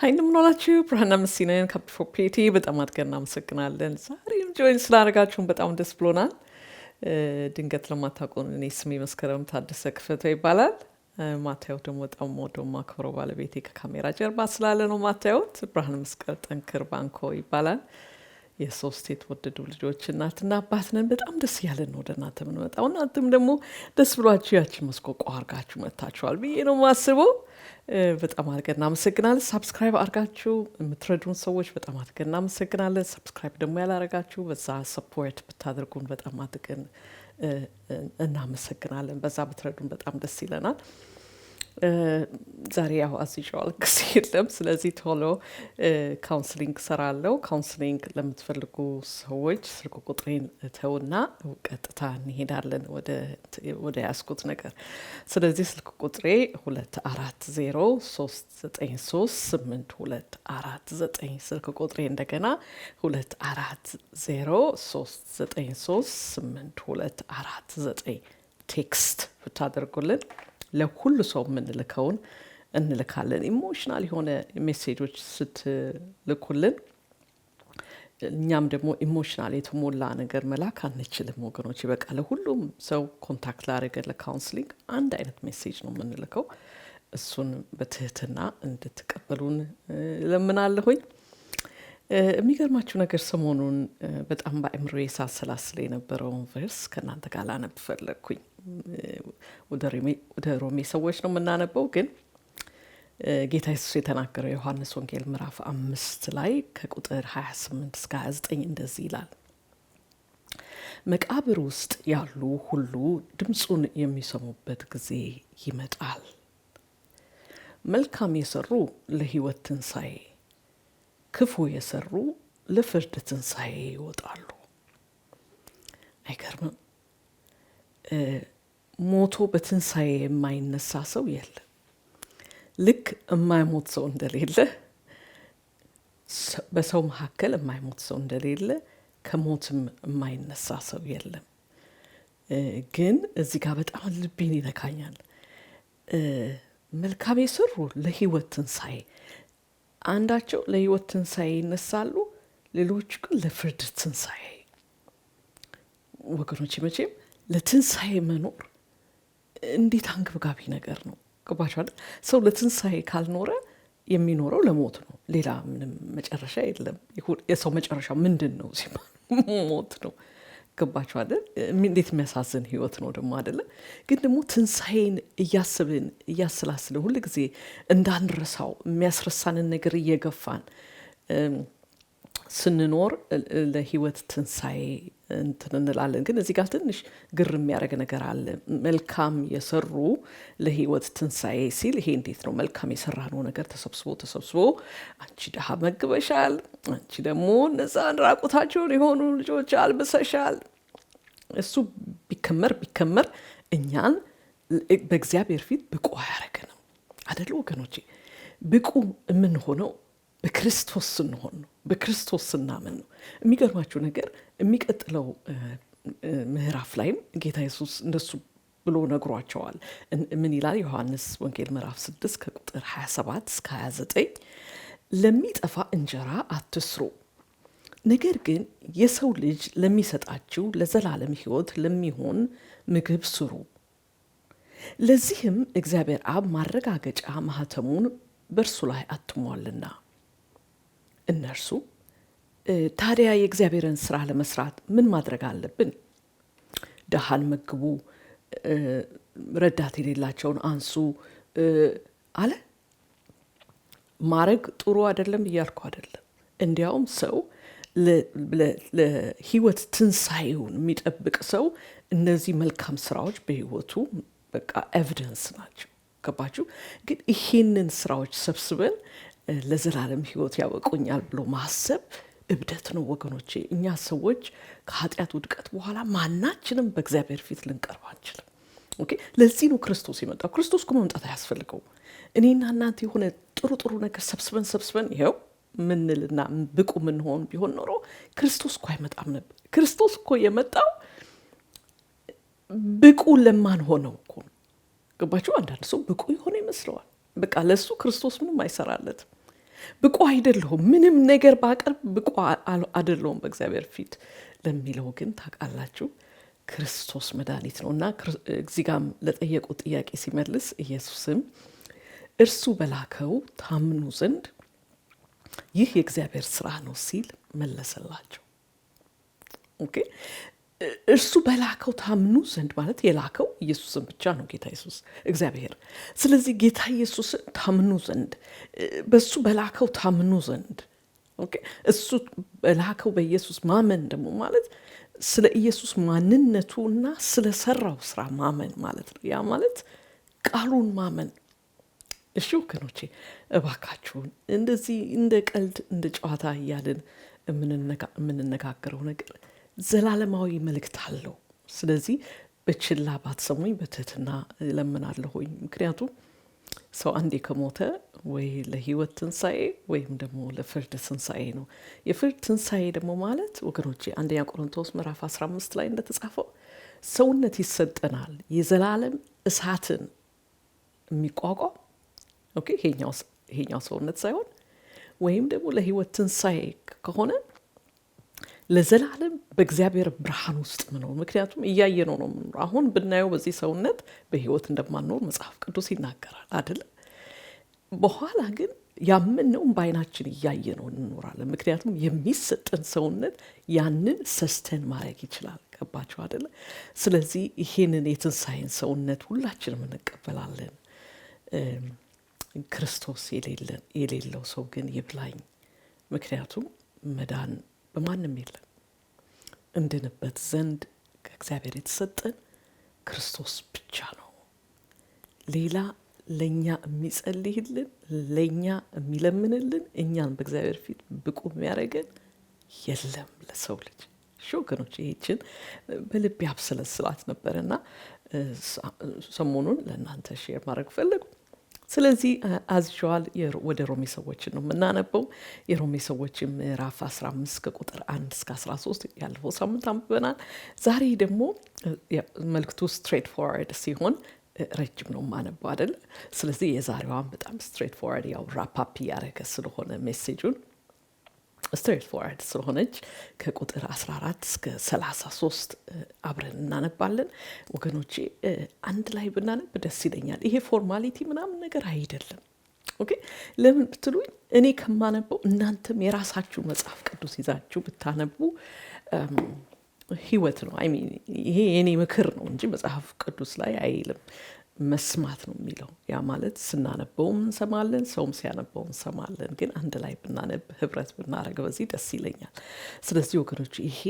ሀይ እንደምን ዋላችሁ። ብርሃንና መሲነን ካፕ ፎር ፒቲ በጣም አድርገን እናመሰግናለን። ዛሬም ጆይን ስላደረጋችሁን በጣም ደስ ብሎናል። ድንገት ለማታውቁን እኔ ስሜ መስከረም ታደሰ ክፈተው ይባላል። ማታየው ደግሞ በጣም ወደው ማክበረው ባለቤቴ ከካሜራ ጀርባ ስላለ ነው ማታየውት። ብርሃን መስቀል ጠንክር ባንኮ ይባላል። የሶስት የተወደዱ ልጆች እናትና አባት ነን። በጣም ደስ እያለን ነው ወደ እናንተ የምንመጣው። እናንተም ደግሞ ደስ ብሏችሁ ያችን መስኮቋ አርጋችሁ መጥታችኋል ብዬ ነው የማስበው። በጣም አድርገን እናመሰግናለን። ሳብስክራይብ አድርጋችሁ የምትረዱን ሰዎች በጣም አድርገን እናመሰግናለን። ሳብስክራይብ ደግሞ ያላረጋችሁ በዛ ሰፖርት ብታደርጉን በጣም አድርገን እናመሰግናለን። በዛ ብትረዱን በጣም ደስ ይለናል። ዛሬ ያው አስይዤዋል ጊዜ የለም። ስለዚህ ቶሎ ካውንስሊንግ ሰራለው። ካውንስሊንግ ለምትፈልጉ ሰዎች ስልክ ቁጥሬን ተውና ቀጥታ እንሄዳለን ወደ ያስኩት ነገር። ስለዚህ ስልክ ቁጥሬ 2403938249 ስልክ ቁጥሬ እንደገና 2403938249 ቴክስት ብታደርጉልን ለሁሉ ሰው የምንልከውን እንልካለን። ኢሞሽናል የሆነ ሜሴጆች ስትልኩልን እኛም ደግሞ ኢሞሽናል የተሞላ ነገር መላክ አንችልም ወገኖች። በቃ ለሁሉም ሰው ኮንታክት ላደረገን ለካውንስሊንግ አንድ አይነት ሜሴጅ ነው የምንልከው። እሱን በትህትና እንድትቀበሉን ለምናለሁኝ። የሚገርማችሁ ነገር ሰሞኑን በጣም በአእምሮዬ ሳሰላስል የነበረውን ቨርስ ከእናንተ ጋር ላነብ ፈለግኩኝ። ወደ ሮሜ ሰዎች ነው የምናነበው፣ ግን ጌታ ኢየሱስ የተናገረው ዮሐንስ ወንጌል ምዕራፍ 5 ላይ ከቁጥር 28 እስከ 29 እንደዚህ ይላል። መቃብር ውስጥ ያሉ ሁሉ ድምፁን የሚሰሙበት ጊዜ ይመጣል። መልካም የሰሩ ለሕይወት ትንሣኤ፣ ክፉ የሰሩ ለፍርድ ትንሣኤ ይወጣሉ። አይገርምም? ሞቶ በትንሣኤ የማይነሳ ሰው የለም። ልክ የማይሞት ሰው እንደሌለ፣ በሰው መካከል የማይሞት ሰው እንደሌለ፣ ከሞትም የማይነሳ ሰው የለም። ግን እዚህ ጋር በጣም ልቤን ይነካኛል። መልካም የሰሩ ለሕይወት ትንሣኤ፣ አንዳቸው ለሕይወት ትንሣኤ ይነሳሉ፣ ሌሎች ግን ለፍርድ ትንሣኤ። ወገኖች መቼም ለትንሣኤ መኖር እንዴት አንገብጋቢ ነገር ነው። ገባችኋል? ሰው ለትንሣኤ ካልኖረ የሚኖረው ለሞት ነው። ሌላ ምንም መጨረሻ የለም። የሰው መጨረሻ ምንድን ነው ሲባል ሞት ነው። ገባችኋል? እንዴት የሚያሳዝን ህይወት ነው ደግሞ አይደለ? ግን ደግሞ ትንሣኤን እያስብን እያስላስልን ሁል ጊዜ እንዳንረሳው የሚያስረሳንን ነገር እየገፋን ስንኖር ለህይወት ትንሣኤ እንትን እንላለን። ግን እዚህ ጋር ትንሽ ግር የሚያደርግ ነገር አለ። መልካም የሰሩ ለህይወት ትንሣኤ ሲል ይሄ እንዴት ነው? መልካም የሰራነው ነገር ተሰብስቦ አንቺ ድሃ መግበሻል፣ አንቺ ደግሞ እነዛን ራቁታቸውን የሆኑ ልጆች አልብሰሻል። እሱ ቢከመር እኛን በእግዚአብሔር ፊት ብቁ አያደርገንም አይደለ ወገኖቼ? ብቁ የምንሆነው በክርስቶስ ስንሆን ነው። በክርስቶስ ስናምን ነው። የሚገርማችሁ ነገር የሚቀጥለው ምዕራፍ ላይም ጌታ ኢየሱስ እንደሱ ብሎ ነግሯቸዋል። ምን ይላል? ዮሐንስ ወንጌል ምዕራፍ 6 ከቁጥር 27 እስከ 29 ለሚጠፋ እንጀራ አትስሩ፣ ነገር ግን የሰው ልጅ ለሚሰጣችሁ ለዘላለም ሕይወት ለሚሆን ምግብ ስሩ። ለዚህም እግዚአብሔር አብ ማረጋገጫ ማኅተሙን በእርሱ ላይ አትሟልና። እነርሱ ታዲያ የእግዚአብሔርን ስራ ለመስራት ምን ማድረግ አለብን? ድሃን መግቡ፣ ረዳት የሌላቸውን አንሱ አለ። ማረግ ጥሩ አይደለም እያልኩ አይደለም። እንዲያውም ሰው ለህይወት ትንሣኤውን የሚጠብቅ ሰው እነዚህ መልካም ስራዎች በህይወቱ በቃ ኤቪደንስ ናቸው። ገባችሁ? ግን ይሄንን ስራዎች ሰብስበን ለዘላለም ህይወት ያበቁኛል ብሎ ማሰብ እብደት ነው ወገኖቼ። እኛ ሰዎች ከኃጢአት ውድቀት በኋላ ማናችንም በእግዚአብሔር ፊት ልንቀርብ አንችልም። ኦኬ፣ ለዚህ ነው ክርስቶስ የመጣው። ክርስቶስ እኮ መምጣት አያስፈልገው። እኔና እናንተ የሆነ ጥሩ ነገር ሰብስበን ይኸው ምንልና ብቁ ምንሆን ቢሆን ኖሮ ክርስቶስ እኮ አይመጣም ነበር። ክርስቶስ እኮ የመጣው ብቁ ለማን ሆነው እኮ ነው። ገባችሁ? አንዳንድ ሰው ብቁ የሆነ ይመስለዋል። በቃ ለሱ ክርስቶስ ምንም አይሰራለትም። ብቁ አይደለሁም፣ ምንም ነገር ባቀርብ ብቁ አይደለሁም በእግዚአብሔር ፊት ለሚለው ግን ታውቃላችሁ ክርስቶስ መድኃኒት ነው። እና እዚህ ጋም ለጠየቁ ጥያቄ ሲመልስ ኢየሱስም እርሱ በላከው ታምኑ ዘንድ ይህ የእግዚአብሔር ስራ ነው ሲል መለሰላቸው። ኦኬ እርሱ በላከው ታምኑ ዘንድ ማለት የላከው ኢየሱስን ብቻ ነው፣ ጌታ ኢየሱስ እግዚአብሔር። ስለዚህ ጌታ ኢየሱስን ታምኑ ዘንድ በሱ በላከው ታምኑ ዘንድ ኦኬ እሱ በላከው በኢየሱስ ማመን ደግሞ ማለት ስለ ኢየሱስ ማንነቱና ስለ ሰራው ስራ ማመን ማለት ነው። ያ ማለት ቃሉን ማመን። እሺ ወገኖቼ እባካችሁን እንደዚህ እንደ ቀልድ እንደ ጨዋታ እያልን የምንነጋገረው ነገር ዘላለማዊ መልእክት አለው። ስለዚህ በችላ ባትሰሙኝ በትህትና እለምናለሁኝ። ምክንያቱም ሰው አንዴ ከሞተ ወይ ለህይወት ትንሣኤ ወይም ደግሞ ለፍርድ ትንሣኤ ነው። የፍርድ ትንሣኤ ደግሞ ማለት ወገኖቼ አንደኛ ቆሮንቶስ ምዕራፍ 15 ላይ እንደተጻፈው ሰውነት ይሰጠናል የዘላለም እሳትን የሚቋቋም ኦኬ ይሄኛው ሰውነት ሳይሆን ወይም ደግሞ ለህይወት ትንሣኤ ከሆነ ለዘላለም በእግዚአብሔር ብርሃን ውስጥ ምኖር። ምክንያቱም እያየነው ነው የምንኖር። አሁን ብናየው በዚህ ሰውነት በህይወት እንደማንኖር መጽሐፍ ቅዱስ ይናገራል አይደል? በኋላ ግን ያመነውን በዓይናችን እያየነው እንኖራለን። ምክንያቱም የሚሰጠን ሰውነት ያንን ሰስተን ማድረግ ይችላል። ገባችሁ አይደለ? ስለዚህ ይሄንን የትንሣኤን ሰውነት ሁላችንም እንቀበላለን። ክርስቶስ የሌለው ሰው ግን ይብላኝ። ምክንያቱም መዳን በማንም የለም። እንድንበት ዘንድ ከእግዚአብሔር የተሰጠን ክርስቶስ ብቻ ነው። ሌላ ለእኛ የሚጸልይልን፣ ለእኛ የሚለምንልን፣ እኛን በእግዚአብሔር ፊት ብቁ የሚያደርገን የለም ለሰው ልጅ። ወገኖች ይህችን በልቤ አብሰለስላት ነበርና ሰሞኑን ለእናንተ ሼር ማድረግ ፈለጉ። ስለዚህ አዝዋል ወደ ሮሜ ሰዎችን ነው የምናነበው። የሮሜ ሰዎች ምዕራፍ 15 ከቁጥር 1 እስከ 13 ያለፈው ሳምንት አንብበናል። ዛሬ ደግሞ መልክቱ ስትሬት ፎርዋርድ ሲሆን ረጅም ነው የማነበው አይደል? ስለዚህ የዛሬዋን በጣም ስትሬት ፎርዋርድ ያው ራፓፕ እያደረገ ስለሆነ ሜሴጁን ስትሬት ፎርዋርድ ስለሆነች ከቁጥር 14 እስከ 33 አብረን እናነባለን። ወገኖቼ አንድ ላይ ብናነብ ደስ ይለኛል። ይሄ ፎርማሊቲ ምናምን ነገር አይደለም። ኦኬ ለምን ብትሉኝ እኔ ከማነበው እናንተም የራሳችሁ መጽሐፍ ቅዱስ ይዛችሁ ብታነቡ ህይወት ነው። አይ ሚን ይሄ የኔ ምክር ነው እንጂ መጽሐፍ ቅዱስ ላይ አይልም። መስማት ነው የሚለው። ያ ማለት ስናነበውም እንሰማለን፣ ሰውም ሲያነበው እንሰማለን። ግን አንድ ላይ ብናነብ ህብረት ብናደርግ በዚህ ደስ ይለኛል። ስለዚህ ወገኖች ይሄ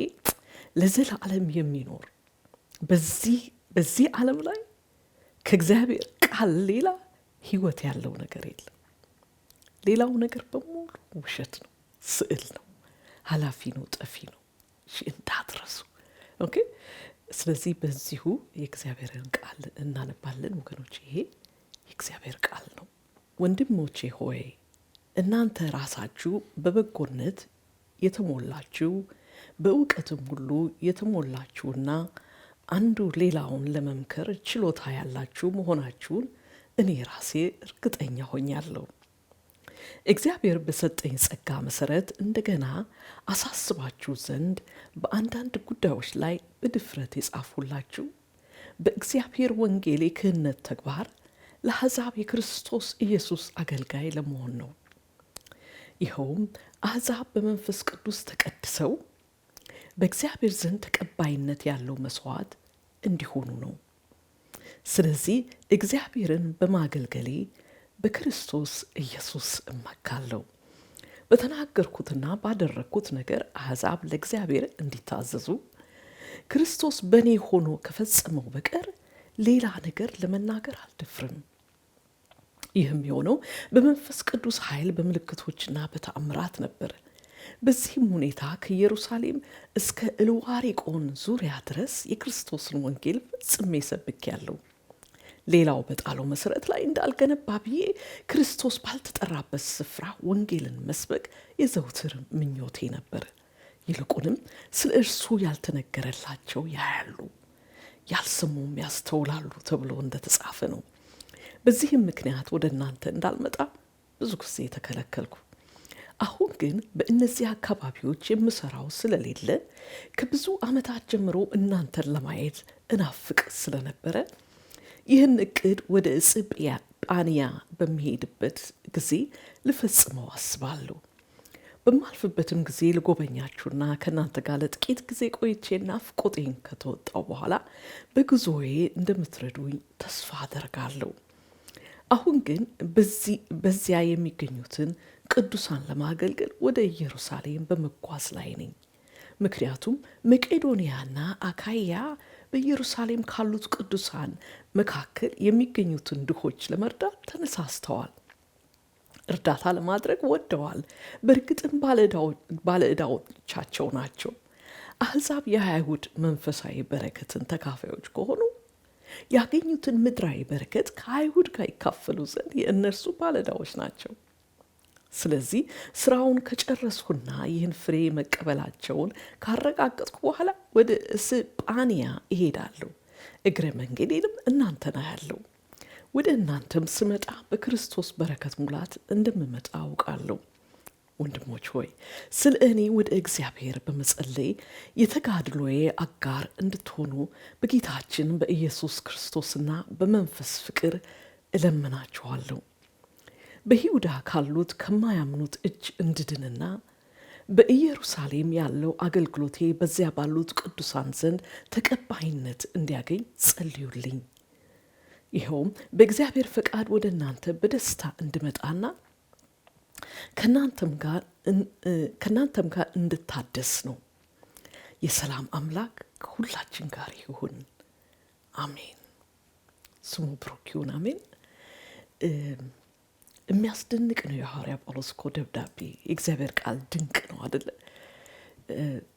ለዘላለም የሚኖር በዚህ ዓለም ላይ ከእግዚአብሔር ቃል ሌላ ህይወት ያለው ነገር የለም። ሌላው ነገር በሙሉ ውሸት ነው፣ ስዕል ነው፣ ኃላፊ ነው፣ ጠፊ ነው። እንዳትረሱ ኦኬ። ስለዚህ በዚሁ የእግዚአብሔርን ቃል እናነባለን ወገኖች። ይሄ የእግዚአብሔር ቃል ነው። ወንድሞቼ ሆይ እናንተ ራሳችሁ በበጎነት የተሞላችሁ በእውቀትም ሁሉ የተሞላችሁና አንዱ ሌላውን ለመምከር ችሎታ ያላችሁ መሆናችሁን እኔ ራሴ እርግጠኛ ሆኛለሁ። እግዚአብሔር በሰጠኝ ጸጋ መሰረት እንደገና አሳስባችሁ ዘንድ በአንዳንድ ጉዳዮች ላይ በድፍረት የጻፉላችሁ በእግዚአብሔር ወንጌል የክህነት ተግባር ለአሕዛብ የክርስቶስ ኢየሱስ አገልጋይ ለመሆን ነው። ይኸውም አሕዛብ በመንፈስ ቅዱስ ተቀድሰው በእግዚአብሔር ዘንድ ተቀባይነት ያለው መስዋዕት እንዲሆኑ ነው። ስለዚህ እግዚአብሔርን በማገልገሌ በክርስቶስ ኢየሱስ እመካለሁ። በተናገርኩትና ባደረግኩት ነገር አሕዛብ ለእግዚአብሔር እንዲታዘዙ ክርስቶስ በእኔ ሆኖ ከፈጸመው በቀር ሌላ ነገር ለመናገር አልደፍርም። ይህም የሆነው በመንፈስ ቅዱስ ኃይል በምልክቶችና በተአምራት ነበር። በዚህም ሁኔታ ከኢየሩሳሌም እስከ ኢልዋሪቆን ዙሪያ ድረስ የክርስቶስን ወንጌል ፈጽሜ ሰብኬአለሁ። ሌላው በጣለው መሰረት ላይ እንዳልገነባ ብዬ ክርስቶስ ባልተጠራበት ስፍራ ወንጌልን መስበክ የዘውትር ምኞቴ ነበር። ይልቁንም ስለ እርሱ ያልተነገረላቸው ያያሉ፣ ያልሰሙም ያስተውላሉ ተብሎ እንደተጻፈ ነው። በዚህም ምክንያት ወደ እናንተ እንዳልመጣ ብዙ ጊዜ ተከለከልኩ። አሁን ግን በእነዚህ አካባቢዎች የምሰራው ስለሌለ ከብዙ ዓመታት ጀምሮ እናንተን ለማየት እናፍቅ ስለነበረ ይህን እቅድ ወደ እስጳንያ በሚሄድበት ጊዜ ልፈጽመው አስባለሁ። በማልፍበትም ጊዜ ልጎበኛችሁና ከእናንተ ጋር ለጥቂት ጊዜ ቆይቼ ናፍቆቴን ከተወጣው በኋላ በጉዞዬ እንደምትረዱኝ ተስፋ አደርጋለሁ። አሁን ግን በዚያ የሚገኙትን ቅዱሳን ለማገልገል ወደ ኢየሩሳሌም በመጓዝ ላይ ነኝ። ምክንያቱም መቄዶንያና አካያ በኢየሩሳሌም ካሉት ቅዱሳን መካከል የሚገኙትን ድሆች ለመርዳት ተነሳስተዋል። እርዳታ ለማድረግ ወደዋል። በእርግጥም ባለዕዳዎቻቸው ናቸው። አሕዛብ የአይሁድ መንፈሳዊ በረከትን ተካፋዮች ከሆኑ ያገኙትን ምድራዊ በረከት ከአይሁድ ጋር ይካፈሉ ዘንድ የእነርሱ ባለዕዳዎች ናቸው። ስለዚህ ስራውን ከጨረስኩና ይህን ፍሬ መቀበላቸውን ካረጋገጥኩ በኋላ ወደ እስጳንያ እሄዳለሁ። እግረ መንገዴንም እናንተን አያለሁ። ወደ እናንተም ስመጣ በክርስቶስ በረከት ሙላት እንደምመጣ አውቃለሁ። ወንድሞች ሆይ ስለ እኔ ወደ እግዚአብሔር በመጸለይ የተጋድሎዬ አጋር እንድትሆኑ በጌታችን በኢየሱስ ክርስቶስና በመንፈስ ፍቅር እለምናችኋለሁ። በይሁዳ ካሉት ከማያምኑት እጅ እንድድንና በኢየሩሳሌም ያለው አገልግሎቴ በዚያ ባሉት ቅዱሳን ዘንድ ተቀባይነት እንዲያገኝ ጸልዩልኝ። ይኸውም በእግዚአብሔር ፈቃድ ወደ እናንተ በደስታ እንድመጣና ከእናንተም ጋር እንድታደስ ነው። የሰላም አምላክ ከሁላችን ጋር ይሁን፣ አሜን። ስሙ ብሩክ ይሁን፣ አሜን። የሚያስደንቅ ነው የሐዋርያ ጳውሎስ እኮ ደብዳቤ። የእግዚአብሔር ቃል ድንቅ ነው አይደለ?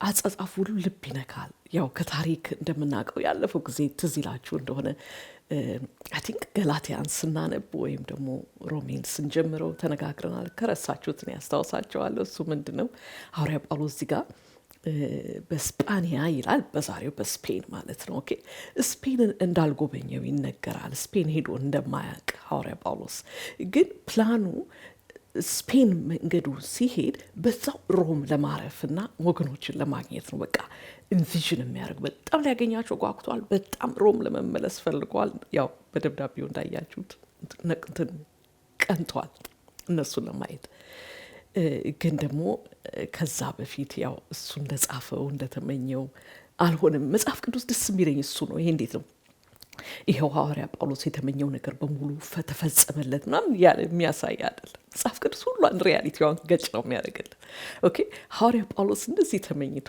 አጻጻፉ ሁሉ ልብ ይነካል። ያው ከታሪክ እንደምናውቀው ያለፈው ጊዜ ትዝ ይላችሁ እንደሆነ አይ ቲንክ ገላትያን ስናነብ ወይም ደግሞ ሮሜን ስንጀምረው ተነጋግረናል። ከረሳችሁት ነው ያስታውሳቸዋለሁ። እሱ ምንድን ነው ሐዋርያ ጳውሎስ እዚህ ጋር በስጳንያ ይላል፣ በዛሬው በስፔን ማለት ነው። ኦኬ ስፔንን እንዳልጎበኘው ይነገራል። ስፔን ሄዶ እንደማያውቅ ሐዋርያ ጳውሎስ ግን ፕላኑ ስፔን መንገዱ ሲሄድ በዛው ሮም ለማረፍና ወገኖችን ለማግኘት ነው። በቃ ኢንቪዥን የሚያደርግ በጣም ሊያገኛቸው ጓጉቷል። በጣም ሮም ለመመለስ ፈልጓል። ያው በደብዳቤው እንዳያችሁት ነቅንትን ቀንቷል እነሱን ለማየት። ግን ደግሞ ከዛ በፊት ያው እሱ እንደጻፈው እንደተመኘው አልሆነም። መጽሐፍ ቅዱስ ደስ የሚለኝ እሱ ነው። ይሄ እንዴት ነው ይኸው ሐዋርያ ጳውሎስ የተመኘው ነገር በሙሉ ተፈጸመለት ምናምን ያለ የሚያሳይ አይደለም። መጽሐፍ ቅዱስ ሁሏን ሪያሊቲዋን ገጭ ነው የሚያደርግልን። ኦኬ ሐዋርያ ጳውሎስ እንደዚህ ተመኝቶ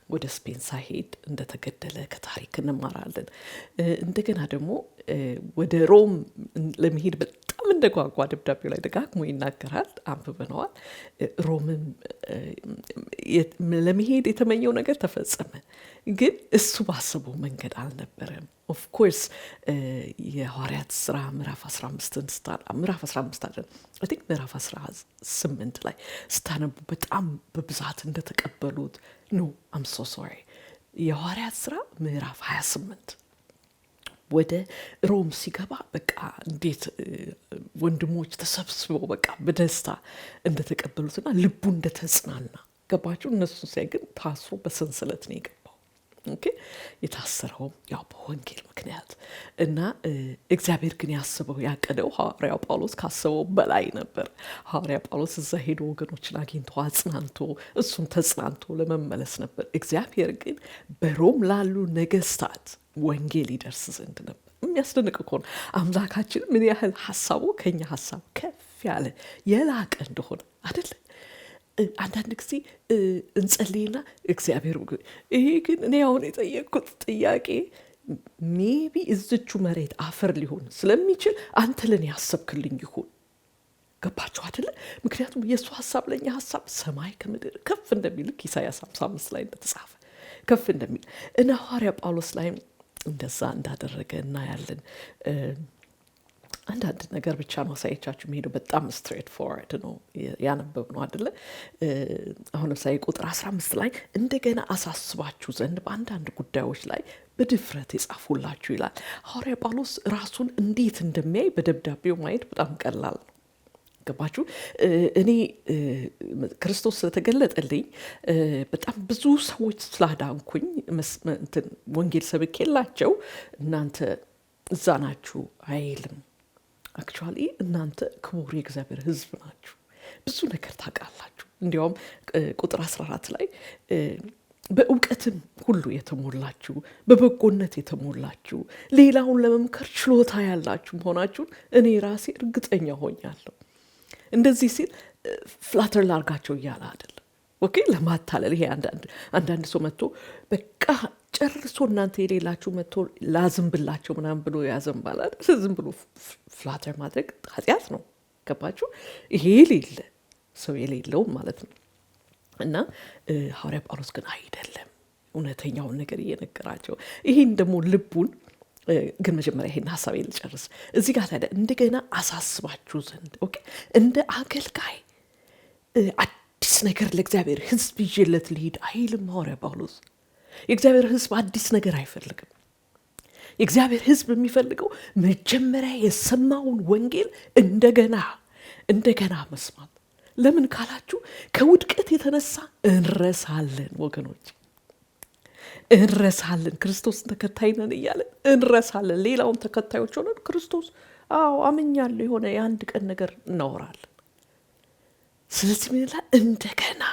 ወደ ስፔን ሳይሄድ እንደተገደለ ከታሪክ እንማራለን። እንደገና ደግሞ ወደ ሮም ለመሄድ በጣም እንደጓጓ ደብዳቤው ላይ ደጋግሞ ይናገራል። አንብበነዋል። ሮምም ለመሄድ የተመኘው ነገር ተፈጸመ፣ ግን እሱ ባሰበው መንገድ አልነበረም። ኦፍኮርስ የሐዋርያት ሥራ ምዕራፍ 15 ምዕራፍ 15 አለ አይ ቲንክ ምዕራፍ 18 ላይ ስታነቡ በጣም በብዛት እንደተቀበሉት ነው። አም ሶ ሶሪ የሐዋርያት ሥራ ምዕራፍ 28 ወደ ሮም ሲገባ በቃ እንዴት ወንድሞች ተሰብስበው በቃ በደስታ እንደተቀበሉትና ልቡ እንደተጽናና ገባችሁ። እነሱ ሲያይ ግን ታስሮ በሰንሰለት ነው የገባው። ኦኬ የታሰረውም ያው በወንጌል ምክንያት እና እግዚአብሔር ግን ያስበው ያቀደው ሐዋርያው ጳውሎስ ካሰበው በላይ ነበር። ሐዋርያ ጳውሎስ እዛ ሄዶ ወገኖችን አግኝቶ አጽናንቶ እሱም ተጽናንቶ ለመመለስ ነበር። እግዚአብሔር ግን በሮም ላሉ ነገስታት ወንጌል ይደርስ ዘንድ ነበር። የሚያስደንቅ እኮ ነው። አምላካችን ምን ያህል ሀሳቡ ከኛ ሀሳብ ከፍ ያለ የላቀ እንደሆነ አይደለ? አንዳንድ ጊዜ እንጸልይና እግዚአብሔር ይሄ ግን እኔ አሁን የጠየቅኩት ጥያቄ ሜቢ እዝቹ መሬት አፈር ሊሆን ስለሚችል አንተ ለኔ ያሰብክልኝ ይሁን። ገባችሁ አይደለ? ምክንያቱም የእሱ ሀሳብ ለኛ ሀሳብ ሰማይ ከምድር ከፍ እንደሚል ኢሳይያስ 55 ላይ እንደተጻፈ ከፍ እንደሚል እና ሐዋርያ ጳውሎስ ላይ እንደዛ እንዳደረገ እናያለን። አንዳንድ ነገር ብቻ ነው ሳይቻችሁ የሚሄደው። በጣም ስትሬት ፎርዋርድ ነው ያነበብ ነው አይደለ? አሁን ለምሳሌ ቁጥር 15 ላይ እንደገና አሳስባችሁ ዘንድ በአንዳንድ ጉዳዮች ላይ በድፍረት የጻፉላችሁ ይላል። ሐዋርያ ጳውሎስ ራሱን እንዴት እንደሚያይ በደብዳቤው ማየት በጣም ቀላል ነው። ገባችሁ? እኔ ክርስቶስ ስለተገለጠልኝ በጣም ብዙ ሰዎች ስላዳንኩኝ ወንጌል ሰብኬላቸው እናንተ እዛ ናችሁ አይልም። አክቹዋሊ እናንተ ክቡር የእግዚአብሔር ሕዝብ ናችሁ፣ ብዙ ነገር ታውቃላችሁ። እንዲያውም ቁጥር 14 ላይ በእውቀትም ሁሉ የተሞላችሁ በበጎነት የተሞላችሁ ሌላውን ለመምከር ችሎታ ያላችሁ መሆናችሁን እኔ ራሴ እርግጠኛ ሆኛለሁ። እንደዚህ ሲል ፍላተር ላርጋቸው እያለ አይደለም። ኦኬ ለማታለል ይሄ አንዳንድ ሰው መጥቶ በቃ ጨርሶ እናንተ የሌላችሁ መጥቶ ላዝምብላቸው ምናምን ብሎ ያዘንባል አይደል? ዝም ብሎ ፍላተር ማድረግ ኃጢአት ነው። ገባችሁ? ይሄ የሌለ ሰው የሌለው ማለት ነው። እና ሐዋርያ ጳውሎስ ግን አይደለም፣ እውነተኛውን ነገር እየነገራቸው ይሄን ደግሞ ልቡን ግን መጀመሪያ ይሄን ሐሳብ ልጨርስ እዚህ ጋር ታዲያ እንደገና አሳስባችሁ ዘንድ ኦኬ እንደ አገልጋይ አዲስ ነገር ለእግዚአብሔር ሕዝብ ይዤለት ልሂድ አይልም ሐዋርያ ጳውሎስ። የእግዚአብሔር ሕዝብ አዲስ ነገር አይፈልግም። የእግዚአብሔር ሕዝብ የሚፈልገው መጀመሪያ የሰማውን ወንጌል እንደገና መስማት። ለምን ካላችሁ ከውድቀት የተነሳ እንረሳለን ወገኖች፣ እንረሳለን። ክርስቶስን ተከታይ ነን እያለን እንረሳለን። ሌላውን ተከታዮች ሆነን ክርስቶስ አምኛለሁ የሆነ የአንድ ቀን ነገር እናወራለን። ስለዚህ ምን ይላል? እንደገና።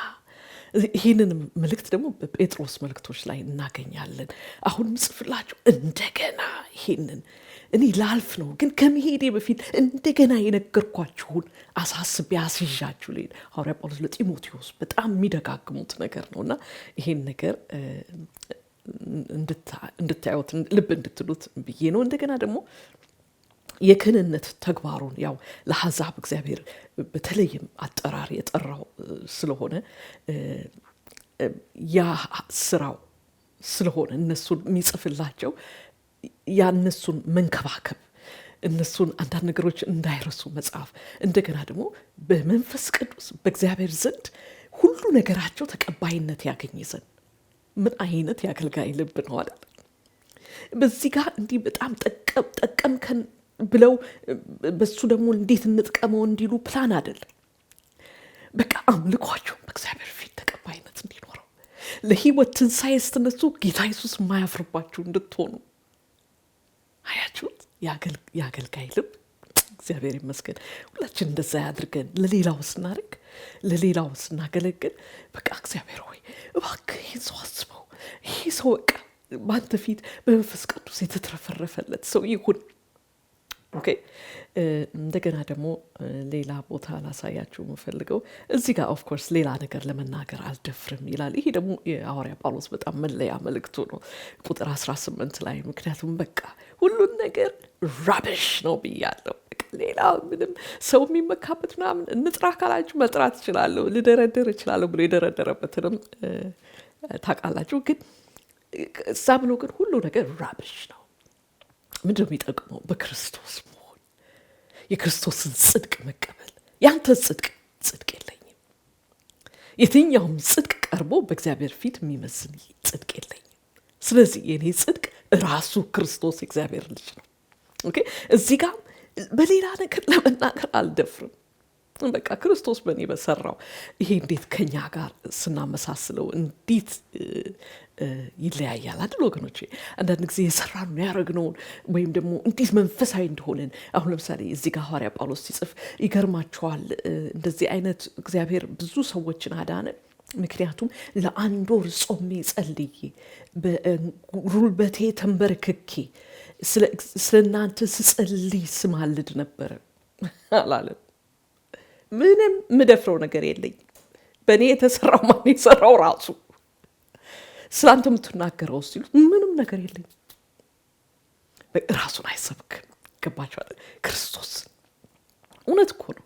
ይህንን መልእክት ደግሞ በጴጥሮስ መልእክቶች ላይ እናገኛለን። አሁንም ጽፍላችሁ እንደገና ይህንን እኔ ላልፍ ነው፣ ግን ከመሄዴ በፊት እንደገና የነገርኳችሁን አሳስቤ አስይዣችሁ ልሄድ። ሐዋርያ ጳውሎስ ለጢሞቴዎስ በጣም የሚደጋግሙት ነገር ነው እና ይሄን ነገር እንድታዩት ልብ እንድትሉት ብዬ ነው። እንደገና ደግሞ የክህንነት ተግባሩን ያው ለአሕዛብ እግዚአብሔር በተለይም አጠራር የጠራው ስለሆነ ያ ስራው ስለሆነ እነሱን የሚጽፍላቸው ያነሱን መንከባከብ፣ እነሱን አንዳንድ ነገሮች እንዳይረሱ መጽሐፍ፣ እንደገና ደግሞ በመንፈስ ቅዱስ በእግዚአብሔር ዘንድ ሁሉ ነገራቸው ተቀባይነት ያገኝ ዘንድ። ምን አይነት የአገልጋይ ልብ ነው አይደል? በዚህ ጋር እንዲህ በጣም ጠቀምከን ብለው በሱ ደግሞ እንዴት እንጥቀመው እንዲሉ ፕላን አይደለም። በቃ አምልኳቸው በእግዚአብሔር ፊት ተቀባይነት እንዲኖረው ለሕይወት ትንሣኤ ስትነሱ ጌታ ኢየሱስ የማያፍርባችሁ እንድትሆኑ። አያችሁት? የአገልጋይ ልብ። እግዚአብሔር ይመስገን ሁላችን እንደዛ ያድርገን። ለሌላው ስናደርግ፣ ለሌላው ስናገለግል በቃ እግዚአብሔር ሆይ እባክህ ይህን ሰው አስበው፣ ይህ ሰው በቃ በአንተ ፊት በመንፈስ ቅዱስ የተትረፈረፈለት ሰው ይሁን። ኦኬ እንደገና ደግሞ ሌላ ቦታ ላሳያችሁ የምፈልገው እዚህ ጋር ኦፍኮርስ ሌላ ነገር ለመናገር አልደፍርም ይላል። ይሄ ደግሞ የሐዋርያ ጳውሎስ በጣም መለያ መልእክቱ ነው ቁጥር 18 ላይ። ምክንያቱም በቃ ሁሉን ነገር ራበሽ ነው ብያለሁ። ሌላ ምንም ሰው የሚመካበት ምናምን እንጥራ ካላችሁ መጥራት እችላለሁ፣ ልደረደር እችላለሁ ብሎ የደረደረበትንም ታውቃላችሁ። ግን እዛ ብሎ ግን ሁሉ ነገር ራበሽ ነው። ምንድነው የሚጠቅመው? በክርስቶስ መሆን፣ የክርስቶስን ጽድቅ መቀበል። ያንተ ጽድቅ የለኝም። የትኛውም ጽድቅ ቀርቦ በእግዚአብሔር ፊት የሚመስል ጽድቅ የለኝም። ስለዚህ የኔ ጽድቅ ራሱ ክርስቶስ የእግዚአብሔር ልጅ ነው። ኦኬ እዚህ ጋር በሌላ ነገር ለመናገር አልደፍርም። በቃ ክርስቶስ በእኔ በሰራው ይሄ እንዴት ከኛ ጋር ስናመሳስለው እንዴት ይለያያል አይደል ወገኖቼ? አንዳንድ ጊዜ የሰራነውን ያደረግነውን ወይም ደግሞ እንዴት መንፈሳዊ እንደሆነን አሁን ለምሳሌ እዚህ ጋር ሐዋርያ ጳውሎስ ሲጽፍ ይገርማቸዋል። እንደዚህ አይነት እግዚአብሔር ብዙ ሰዎችን አዳነ። ምክንያቱም ለአንድ ወር ጾሜ ጸልዬ በጉልበቴ ተንበርክኬ ስለ እናንተ ስጸልይ ስማልድ ነበረ አላለም። ምንም ምደፍረው ነገር የለኝ። በእኔ የተሰራው ማን የሰራው? ራሱ። ስላንተ የምትናገረው ሲሉ ምንም ነገር የለኝ። ራሱን አይሰብክም። ገባችኋል? ክርስቶስ እውነት እኮ ነው።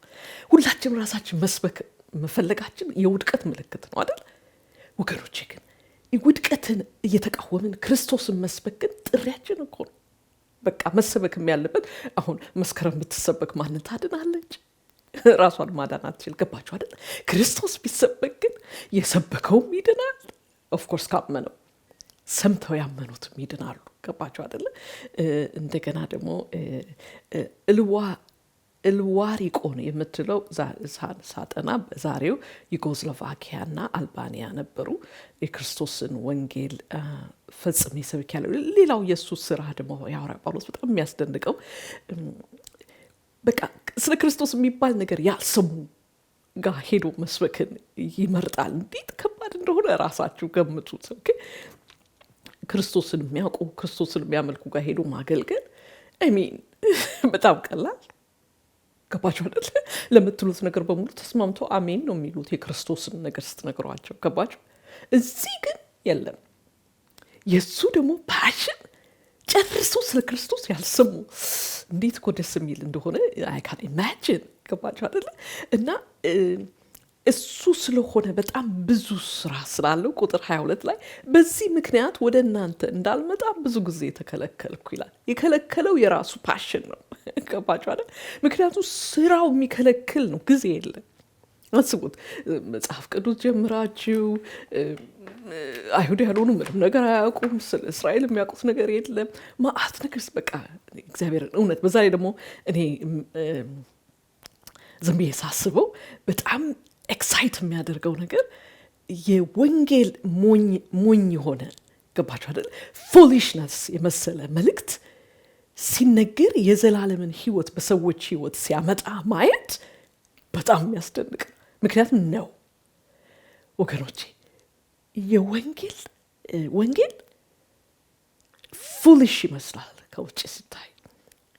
ሁላችን ራሳችን መስበክ መፈለጋችን የውድቀት ምልክት ነው አይደል ወገኖቼ? ግን ውድቀትን እየተቃወምን ክርስቶስን መስበክ ግን ጥሪያችን እኮ ነው። በቃ መሰበክም ያለበት አሁን መስከረም ብትሰበክ ማንን ታድናለች? ራሷን ማዳን አትችል። ገባችሁ አይደል? ክርስቶስ ቢሰበክ ግን የሰበከውም ይድናል። ኦፍኮርስ ካመነው ሰምተው ያመኑትም ይድናሉ። ገባችሁ አይደል? እንደገና ደግሞ እልዋ ኢልዋሪቆን የምትለው ሳጠና በዛሬው ዩጎስላቫኪያና አልባኒያ ነበሩ። የክርስቶስን ወንጌል ፈጽሜ ሰብኬያለሁ። ሌላው የኢየሱስ ስራ ደግሞ የሐዋርያ ጳውሎስ በጣም የሚያስደንቀው በቃ ስለ ክርስቶስ የሚባል ነገር ያልሰሙ ጋር ሄዶ መስበክን ይመርጣል። እንዴት ከባድ እንደሆነ ራሳችሁ ገምቱት። ክርስቶስን የሚያውቁ ክርስቶስን የሚያመልኩ ጋር ሄዶ ማገልገል በጣም ቀላል ገባችሁ አይደል? ለምትሉት ነገር በሙሉ ተስማምተው አሜን ነው የሚሉት የክርስቶስን ነገር ስትነግሯቸው። ገባችሁ? እዚህ ግን የለም። የሱ ደግሞ ፓሽን ጨርሶ ስለ ክርስቶስ ያልሰሙ እንዴት እኮ ደስ የሚል እንደሆነ አይ ካን ኢማጂን። ገባችሁ አይደል? እና እሱ ስለሆነ በጣም ብዙ ስራ ስላለው ቁጥር 22 ላይ በዚህ ምክንያት ወደ እናንተ እንዳልመጣ ብዙ ጊዜ ተከለከልኩ ይላል። የከለከለው የራሱ ፓሽን ነው። ገባችሁ አይደል? ምክንያቱም ስራው የሚከለክል ነው። ጊዜ የለም። አስቡት፣ መጽሐፍ ቅዱስ ጀምራችሁ አይሁድ ያልሆኑ ምንም ነገር አያውቁም። ስለ እስራኤል የሚያውቁት ነገር የለም። ማአት ነገር በቃ እግዚአብሔርን እውነት። በዛ ላይ ደግሞ እኔ ዝም ብዬ ሳስበው በጣም ኤክሳይት የሚያደርገው ነገር የወንጌል ሞኝ የሆነ ገባችሁ አይደል? ፉሊሽነስ የመሰለ መልእክት ሲነገር የዘላለምን ህይወት በሰዎች ህይወት ሲያመጣ ማየት በጣም የሚያስደንቅ። ምክንያቱም ነው ወገኖቼ ወንጌል ፉሊሽ ይመስላል ከውጭ ሲታይ፣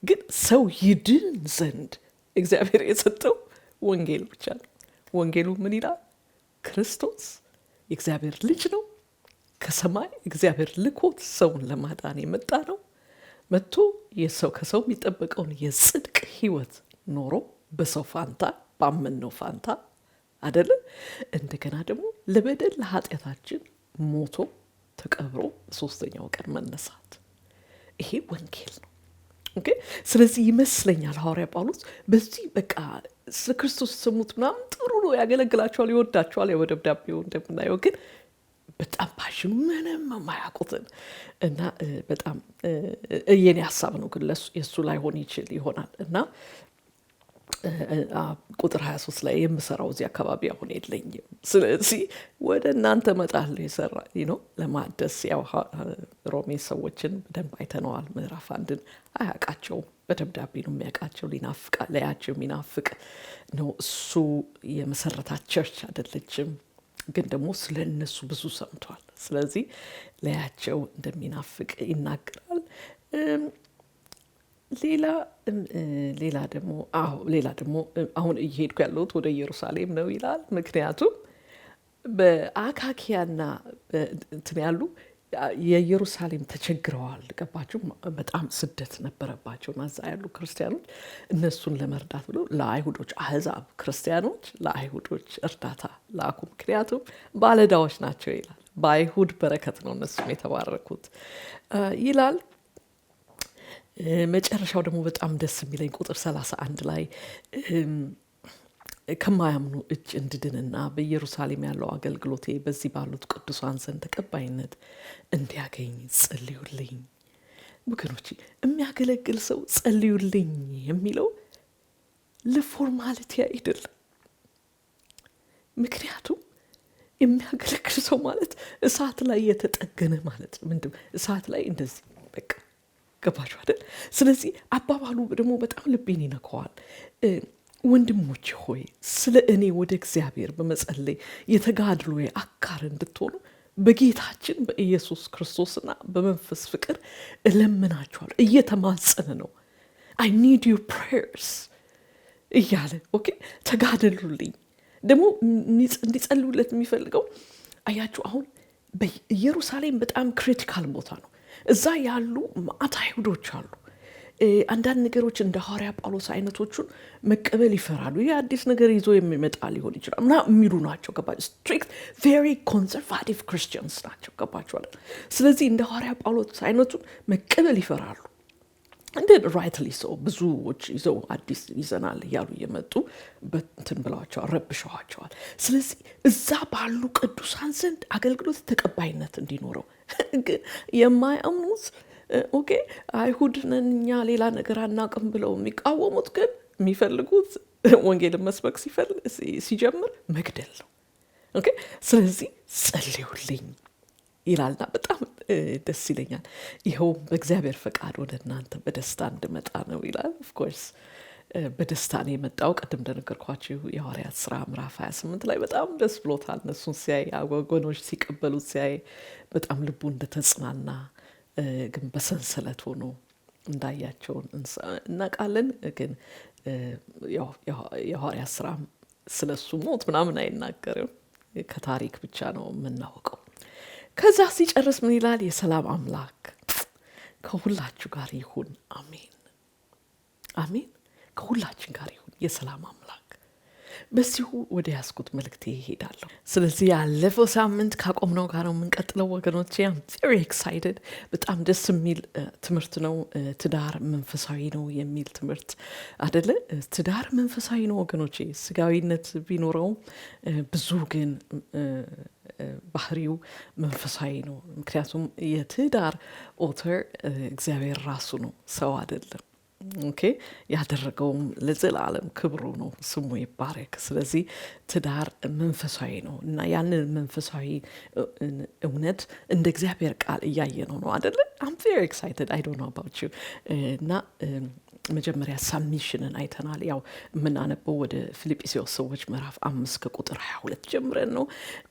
ግን ሰው ይድን ዘንድ እግዚአብሔር የሰጠው ወንጌል ብቻ ነው። ወንጌሉ ምን ይላል? ክርስቶስ የእግዚአብሔር ልጅ ነው። ከሰማይ እግዚአብሔር ልኮት ሰውን ለማዳን የመጣ ነው። መጥቶ ከሰው የሚጠበቀውን የጽድቅ ህይወት ኖሮ በሰው ፋንታ ባመነው ፋንታ አይደለ? እንደገና ደግሞ ለበደል ለኃጢአታችን ሞቶ ተቀብሮ በሶስተኛው ቀን መነሳት። ይሄ ወንጌል ነው። ኦኬ። ስለዚህ ይመስለኛል ሐዋርያ ጳውሎስ በዚህ በቃ ስለ ክርስቶስ ስሙት ምናምን ጥሩ ነው፣ ያገለግላቸዋል፣ ይወዳቸዋል። የደብዳቤው እንደምናየው ግን በጣም ፓሽኑ ምንም የማያውቁትን እና በጣም የኔ ሀሳብ ነው፣ ግን የእሱ ላይሆን ይችል ይሆናል። እና ቁጥር 23 ላይ የምሰራው እዚህ አካባቢ አሁን የለኝም፣ ስለዚህ ወደ እናንተ እመጣለሁ የሰራ ነው ለማደስ። ያው ሮሜ ሰዎችን በደንብ አይተነዋል። ምዕራፍ 1ን አያውቃቸውም፣ በደብዳቤ ነው የሚያውቃቸው። ሊያቸው የሚናፍቅ ነው። እሱ የመሰረታት ቸርች አይደለችም፣ ግን ደግሞ ስለ እነሱ ብዙ ሰምቷል። ስለዚህ ሊያቸው እንደሚናፍቅ ይናገራል። ሌላ ደግሞ አሁን እየሄድኩ ያለሁት ወደ ኢየሩሳሌም ነው ይላል። ምክንያቱም በአካኪያና እንትን ያሉ የኢየሩሳሌም ተቸግረዋል። ገባችሁ? በጣም ስደት ነበረባቸውና እዛ ያሉ ክርስቲያኖች እነሱን ለመርዳት ብሎ ለአይሁዶች አህዛብ ክርስቲያኖች ለአይሁዶች እርዳታ ላኩ። ምክንያቱም ባለዕዳዎች ናቸው ይላል። በአይሁድ በረከት ነው እነሱም የተባረኩት ይላል። መጨረሻው ደግሞ በጣም ደስ የሚለኝ ቁጥር 31 ላይ ከማያምኑ እጅ እንድድንና በኢየሩሳሌም ያለው አገልግሎቴ በዚህ ባሉት ቅዱሳን ዘንድ ተቀባይነት እንዲያገኝ ጸልዩልኝ። ወገኖቼ የሚያገለግል ሰው ጸልዩልኝ የሚለው ለፎርማሊቲ አይደለም። ምክንያቱም የሚያገለግል ሰው ማለት እሳት ላይ የተጠገነ ማለት ነው። ምንድን እሳት ላይ እንደዚህ በቃ ገባችሁ አይደል? ስለዚህ አባባሉ ደግሞ በጣም ልቤን ይነካዋል። ወንድሞች ሆይ ስለ እኔ ወደ እግዚአብሔር በመጸለይ የተጋድሎዬ አካር እንድትሆኑ በጌታችን በኢየሱስ ክርስቶስና በመንፈስ ፍቅር እለምናችኋለሁ። እየተማጸነ ነው። I need your prayers እያለ ኦኬ፣ ተጋደሉልኝ። ደግሞ እንዲጸልዩለት የሚፈልገው አያችሁ፣ አሁን በኢየሩሳሌም በጣም ክሪቲካል ቦታ ነው። እዛ ያሉ ማዕት አይሁዶች አሉ። አንዳንድ ነገሮች እንደ ሐዋርያ ጳውሎስ አይነቶቹን መቀበል ይፈራሉ። ይህ አዲስ ነገር ይዞ የሚመጣ ሊሆን ይችላል እና የሚሉ ናቸው። ገባችሁ? ስትሪክት ቬሪ ኮንሰርቫቲቭ ክርስቲያንስ ናቸው። ገባችኋል? ስለዚህ እንደ ሐዋርያ ጳውሎስ አይነቱን መቀበል ይፈራሉ። እንደ ራይትሊ ሰው ብዙዎች ይዘው አዲስ ይዘናል እያሉ እየመጡ በእንትን ብለዋቸዋል፣ ረብሸዋቸዋል። ስለዚህ እዛ ባሉ ቅዱሳን ዘንድ አገልግሎት ተቀባይነት እንዲኖረው ግን የማያምኑት ኦኬ አይሁድ ነን እኛ ሌላ ነገር አናውቅም ብለው የሚቃወሙት ግን የሚፈልጉት ወንጌልን መስበክ ሲጀምር መግደል ነው። ኦኬ ስለዚህ ጸልዩልኝ ይላልና በጣም ደስ ይለኛል። ይኸውም በእግዚአብሔር ፈቃድ ወደ እናንተ በደስታ እንድመጣ ነው ይላል። ኦፍኮርስ በደስታ ነው የመጣው። ቅድም እንደነገርኳችሁ የሐዋርያት ሥራ ምዕራፍ 28 ላይ በጣም ደስ ብሎታል። እነሱን ሲያይ ወገኖች ሲቀበሉት ሲያይ በጣም ልቡ እንደተጽናና፣ ግን በሰንሰለት ሆኖ እንዳያቸውን እናውቃለን። ግን የሐዋርያት ሥራ ስለሱ ሞት ምናምን አይናገርም። ከታሪክ ብቻ ነው የምናውቀው። ከዛ ሲጨርስ ምን ይላል? የሰላም አምላክ ከሁላችሁ ጋር ይሁን፣ አሜን አሜን። ከሁላችን ጋር ይሁን የሰላም አምላክ። በዚሁ ወደ ያስኩት መልእክቴ ይሄዳለሁ። ስለዚህ ያለፈው ሳምንት ካቆምነው ጋር ነው የምንቀጥለው ወገኖቼ። I'm very excited። በጣም ደስ የሚል ትምህርት ነው። ትዳር መንፈሳዊ ነው የሚል ትምህርት አይደለ? ትዳር መንፈሳዊ ነው ወገኖቼ። ስጋዊነት ቢኖረውም ብዙ ግን ባህሪው መንፈሳዊ ነው። ምክንያቱም የትዳር ኦተር እግዚአብሔር ራሱ ነው፣ ሰው አይደለም። ኦኬ ያደረገውም ለዘላለም ክብሩ ነው፣ ስሙ ይባረክ። ስለዚህ ትዳር መንፈሳዊ ነው እና ያንን መንፈሳዊ እውነት እንደ እግዚአብሔር ቃል እያየ ነው አይደለ? I'm very excited. I don't know about you. እና መጀመሪያ ሳሚሽንን አይተናል። ያው የምናነበው ወደ ፊልጵስዩስ ሰዎች ምዕራፍ 5 ከቁጥር 22 ጀምረን ነው።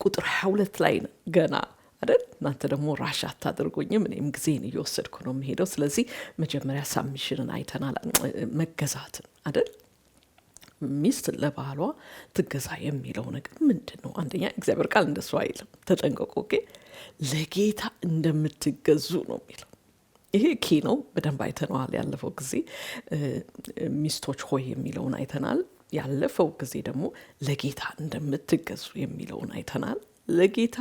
ቁጥር 22 ላይ ገና አይደል? እናንተ ደግሞ ራሽ አታድርጉኝም፣ እኔም ጊዜን እየወሰድኩ ነው የምሄደው። ስለዚህ መጀመሪያ ሳሚሽንን አይተናል፣ መገዛትን አይደል? ሚስት ለባሏ ትገዛ የሚለው ነገር ምንድን ነው? አንደኛ እግዚአብሔር ቃል እንደሱ አይልም፣ ተጠንቀቁ። ኦኬ ለጌታ እንደምትገዙ ነው የሚለው። ይሄ ኪ ነው። በደንብ አይተነዋል ያለፈው ጊዜ። ሚስቶች ሆይ የሚለውን አይተናል። ያለፈው ጊዜ ደግሞ ለጌታ እንደምትገዙ የሚለውን አይተናል። ለጌታ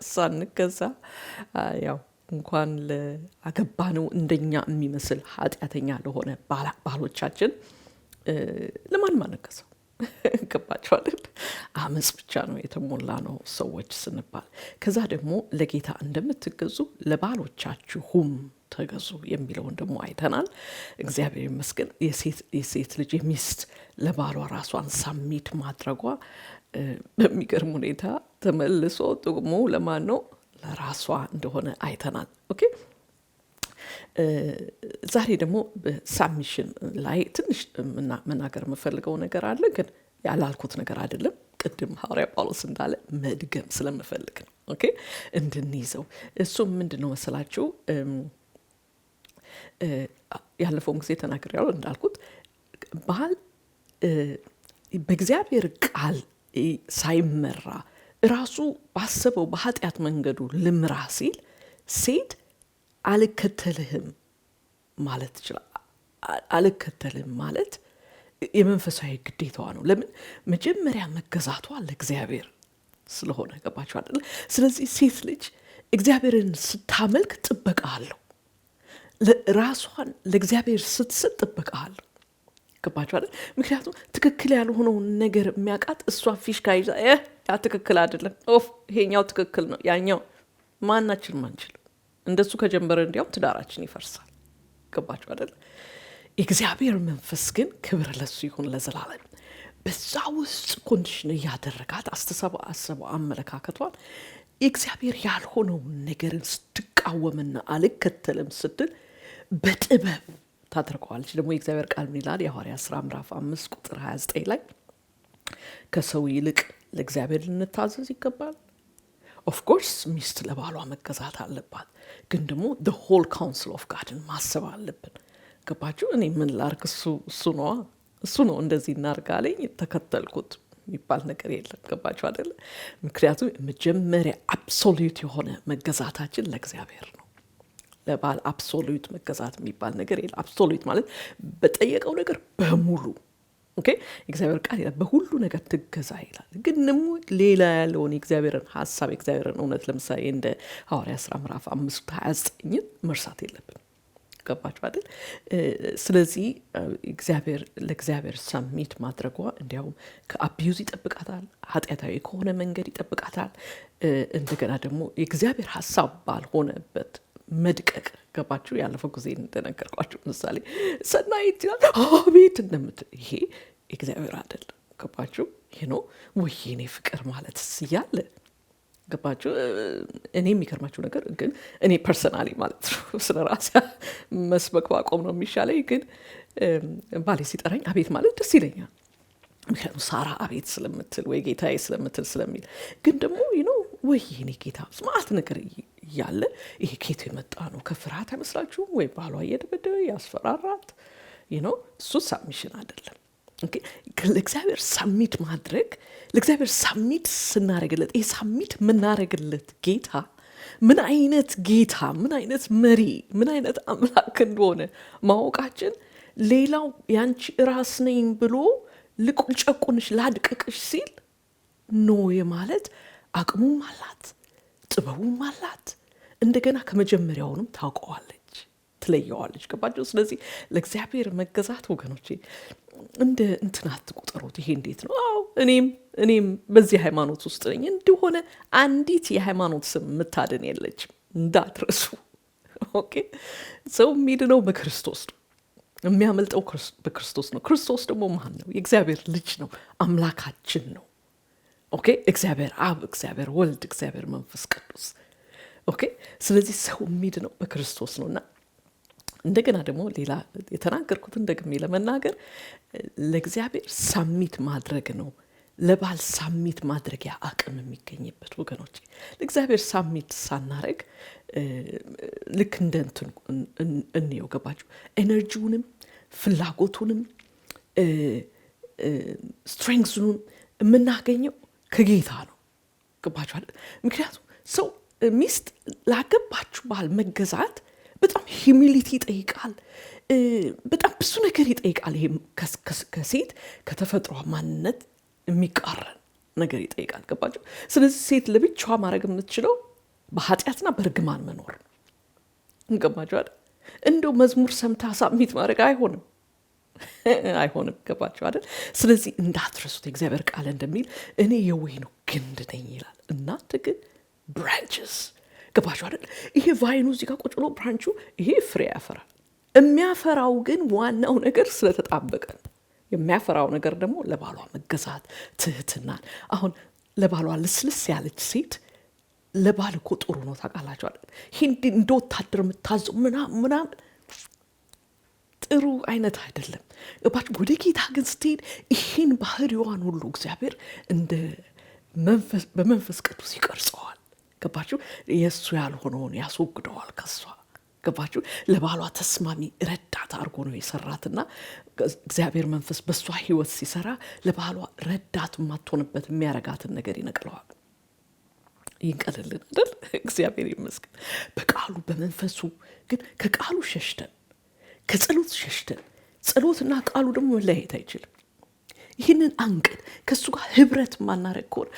ሳንገዛ ያው እንኳን ለአገባነው እንደኛ የሚመስል ኃጢአተኛ ለሆነ ባሎቻችን ለማንም አንገዛው። ገባችኋል? አመጽ ብቻ ነው የተሞላ ነው ሰዎች ስንባል። ከዛ ደግሞ ለጌታ እንደምትገዙ ለባሎቻችሁም ተገዙ የሚለውን ደግሞ አይተናል። እግዚአብሔር ይመስገን። የሴት ልጅ የሚስት ለባሏ ራሷን ሳሚት ማድረጓ በሚገርም ሁኔታ ተመልሶ ጥቅሙ ለማን ነው? ለራሷ እንደሆነ አይተናል። ኦኬ ዛሬ ደግሞ በሳሚሽን ላይ ትንሽ መናገር የምፈልገው ነገር አለ፣ ግን ያላልኩት ነገር አይደለም። ቅድም ሐዋርያ ጳውሎስ እንዳለ መድገም ስለምፈልግ ነው። ኦኬ እንድንይዘው። እሱም ምንድን ነው መሰላችሁ? ያለፈውን ጊዜ ተናግሬያለሁ እንዳልኩት ባል በእግዚአብሔር ቃል ሳይመራ ራሱ ባሰበው በኃጢአት መንገዱ ልምራ ሲል ሴት አልከተልህም ማለት ይችላል። አልከተልህም ማለት የመንፈሳዊ ግዴታዋ ነው። ለምን? መጀመሪያ መገዛቷ ለእግዚአብሔር ስለሆነ። ገባችሁ አይደል? ስለዚህ ሴት ልጅ እግዚአብሔርን ስታመልክ ጥበቃ አለው። ራሷን ለእግዚአብሔር ስትሰጥ ጥበቃ አለው። ገባችሁ አይደል? ምክንያቱም ትክክል ያልሆነውን ነገር የሚያውቃት እሷ ፊሽካ ይዛ ያ ትክክል አይደለም፣ ይሄኛው ትክክል ነው፣ ያኛው ማናችንም አንችልም። እንደሱ ከጀመረ እንዲያውም ትዳራችን ይፈርሳል። ገባችሁ አይደል? የእግዚአብሔር መንፈስ ግን ክብር ለሱ ይሁን ለዘላለም። በዛ ውስጥ ኮንዲሽን እያደረጋት አስተሳሰቧ አመለካከቷን የእግዚአብሔር ያልሆነውን ነገርን ስትቃወምና አልከተልም ስትል በጥበብ ታደርገዋለች። ደግሞ የእግዚአብሔር ቃል ምን ይላል? የሐዋርያት ሥራ ምዕራፍ 5 ቁጥር 29 ላይ ከሰው ይልቅ ለእግዚአብሔር ልንታዘዝ ይገባል። ኦፍኮርስ ሚስት ለባሏ መገዛት አለባት፣ ግን ደግሞ the whole counsel of Godን ማሰብ አለብን። ገባችሁ? እኔ ምን ላርግ? እሱ ነው እንደዚህ እናርጋለኝ ተከተልኩት የሚባል ነገር የለም። ገባችሁ አይደለ? ምክንያቱም መጀመሪያ አብሶሉት የሆነ መገዛታችን ለእግዚአብሔር ነው። ለባል አብሶሉት መገዛት የሚባል ነገር የለም። አብሶሉት ማለት በጠየቀው ነገር በሙሉ ኦኬ። እግዚአብሔር ቃል ይላል በሁሉ ነገር ትገዛ ይላል። ግን ደግሞ ሌላ ያለውን የእግዚአብሔርን ሐሳብ የእግዚአብሔርን እውነት ለምሳሌ እንደ ሐዋርያት ሥራ ምዕራፍ 5:29 መርሳት የለብን። ገባችሁ አይደል? ስለዚህ ለእግዚአብሔር ሰሚት ማድረጓ እንዲያውም ከአቢዩዝ ይጠብቃታል፣ ኃጢአታዊ ከሆነ መንገድ ይጠብቃታል። እንደገና ደግሞ የእግዚአብሔር ሐሳብ ባልሆነበት መድቀቅ ገባችሁ? ያለፈው ጊዜ እንደነገርኳችሁ ምሳሌ ሰናይት አቤት እንደምትል ይሄ እግዚአብሔር አይደለም። ገባችሁ? ይሄ ነው ወይ የኔ ፍቅር ማለት እያለ ገባችሁ? እኔ የሚገርማችሁ ነገር ግን እኔ ፐርሰናሊ ማለት ነው ስለ ራሴ መስበክ ባቆም ነው የሚሻለኝ። ግን ባሌ ሲጠራኝ አቤት ማለት ደስ ይለኛል። ምክንያቱም ሳራ አቤት ስለምትል ወይ ጌታዬ ስለምትል ስለሚል። ግን ደግሞ ነው ወይ የኔ ጌታ ስማት ነገር እያለ ይሄ ኬቱ የመጣ ነው ከፍርሃት አይመስላችሁም? ወይ ባሏ እየደበደበ ያስፈራራት ነው። እሱ ሳሚሽን አይደለም። ለእግዚአብሔር ሳሚት ማድረግ ለእግዚአብሔር ሳሚት ስናረግለት ይህ ሳሚት ምናረግለት ጌታ ምን አይነት ጌታ ምን አይነት መሪ ምን አይነት አምላክ እንደሆነ ማወቃችን ሌላው ያንቺ ራስ ነኝ ብሎ ልቁጨቁንሽ ላድቅቅሽ ሲል ኖ የማለት አቅሙም አላት ጥበቡም አላት። እንደገና ከመጀመሪያውንም ታውቀዋለች ትለየዋለች። ገባችሁ? ስለዚህ ለእግዚአብሔር መገዛት ወገኖቼ እንደ እንትን አትቁጠሩት። ይሄ እንዴት ነው? አዎ እኔም በዚህ ሃይማኖት ውስጥ ነኝ እንደሆነ አንዲት የሃይማኖት ስም የምታድን የለችም እንዳትረሱ። ኦኬ ሰው የሚድነው በክርስቶስ ነው። የሚያመልጠው በክርስቶስ ነው። ክርስቶስ ደግሞ ማን ነው? የእግዚአብሔር ልጅ ነው። አምላካችን ነው። ኦኬ እግዚአብሔር አብ፣ እግዚአብሔር ወልድ፣ እግዚአብሔር መንፈስ ቅዱስ። ኦኬ ስለዚህ ሰው የሚድነው በክርስቶስ ነውና እንደገና ደግሞ ሌላ የተናገርኩትን ደግሜ ለመናገር ለእግዚአብሔር ሳሚት ማድረግ ነው። ለባል ሳሚት ማድረጊያ አቅም የሚገኝበት ወገኖች። ለእግዚአብሔር ሳሚት ሳናረግ ልክ እንደ እንትን እንየው። ገባችሁ? ኤነርጂውንም ፍላጎቱንም ስትሬንግዙንም የምናገኘው ከጌታ ነው። ገባችሁ? ምክንያቱም ሰው ሚስት ላገባችሁ ባል መገዛት በጣም ሂሚሊቲ ይጠይቃል። በጣም ብዙ ነገር ይጠይቃል። ይሄ ከሴት ከተፈጥሯ ማንነት የሚቃረን ነገር ይጠይቃል። ገባችሁ? ስለዚህ ሴት ለብቻዋ ማድረግ የምትችለው በኃጢአትና በርግማን መኖር ነው። ገባችሁ አይደል? እንደው መዝሙር ሰምታ ሳሚት ማድረግ አይሆንም። ገባችሁ አይደል? ስለዚህ እንዳትረሱት የእግዚአብሔር ቃል እንደሚል እኔ የወይኑ ግንድ ነኝ ይላል፣ እናንተ ግን ብራንችስ። ገባችሁ አይደል? ይሄ ቫይኑ እዚህ ጋር ቁጭ ብሎ ብራንቹ ይሄ ፍሬ ያፈራል። የሚያፈራው ግን ዋናው ነገር ስለተጣበቀ ነው። የሚያፈራው ነገር ደግሞ ለባሏ መገዛት ትህትናን። አሁን ለባሏ ልስልስ ያለች ሴት ለባል እኮ ጥሩ ነው። ታውቃላችሁ አይደል? ሂንዲ እንደ ወታደር የምታዘው ምናምን ጥሩ አይነት አይደለም። ገባችሁ? ወደ ጌታ ግን ስትሄድ ይህን ባህሪዋን ሁሉ እግዚአብሔር እንደ በመንፈስ ቅዱስ ይቀርጸዋል። ገባችሁ? የእሱ ያልሆነውን ያስወግደዋል ከሷ። ገባችሁ? ለባሏ ተስማሚ ረዳት አድርጎ ነው የሰራትና እግዚአብሔር መንፈስ በሷ ህይወት ሲሰራ ለባሏ ረዳት የማትሆንበት የሚያረጋትን ነገር ይነቅለዋል። ይንቀልልን አይደል? እግዚአብሔር ይመስገን። በቃሉ በመንፈሱ ግን ከቃሉ ሸሽተን ከጸሎት ሸሽተን ጸሎትና ቃሉ ደግሞ መለያየት አይችልም። ይህንን አንቀን ከሱ ጋር ህብረት ማናረግ ከሆነ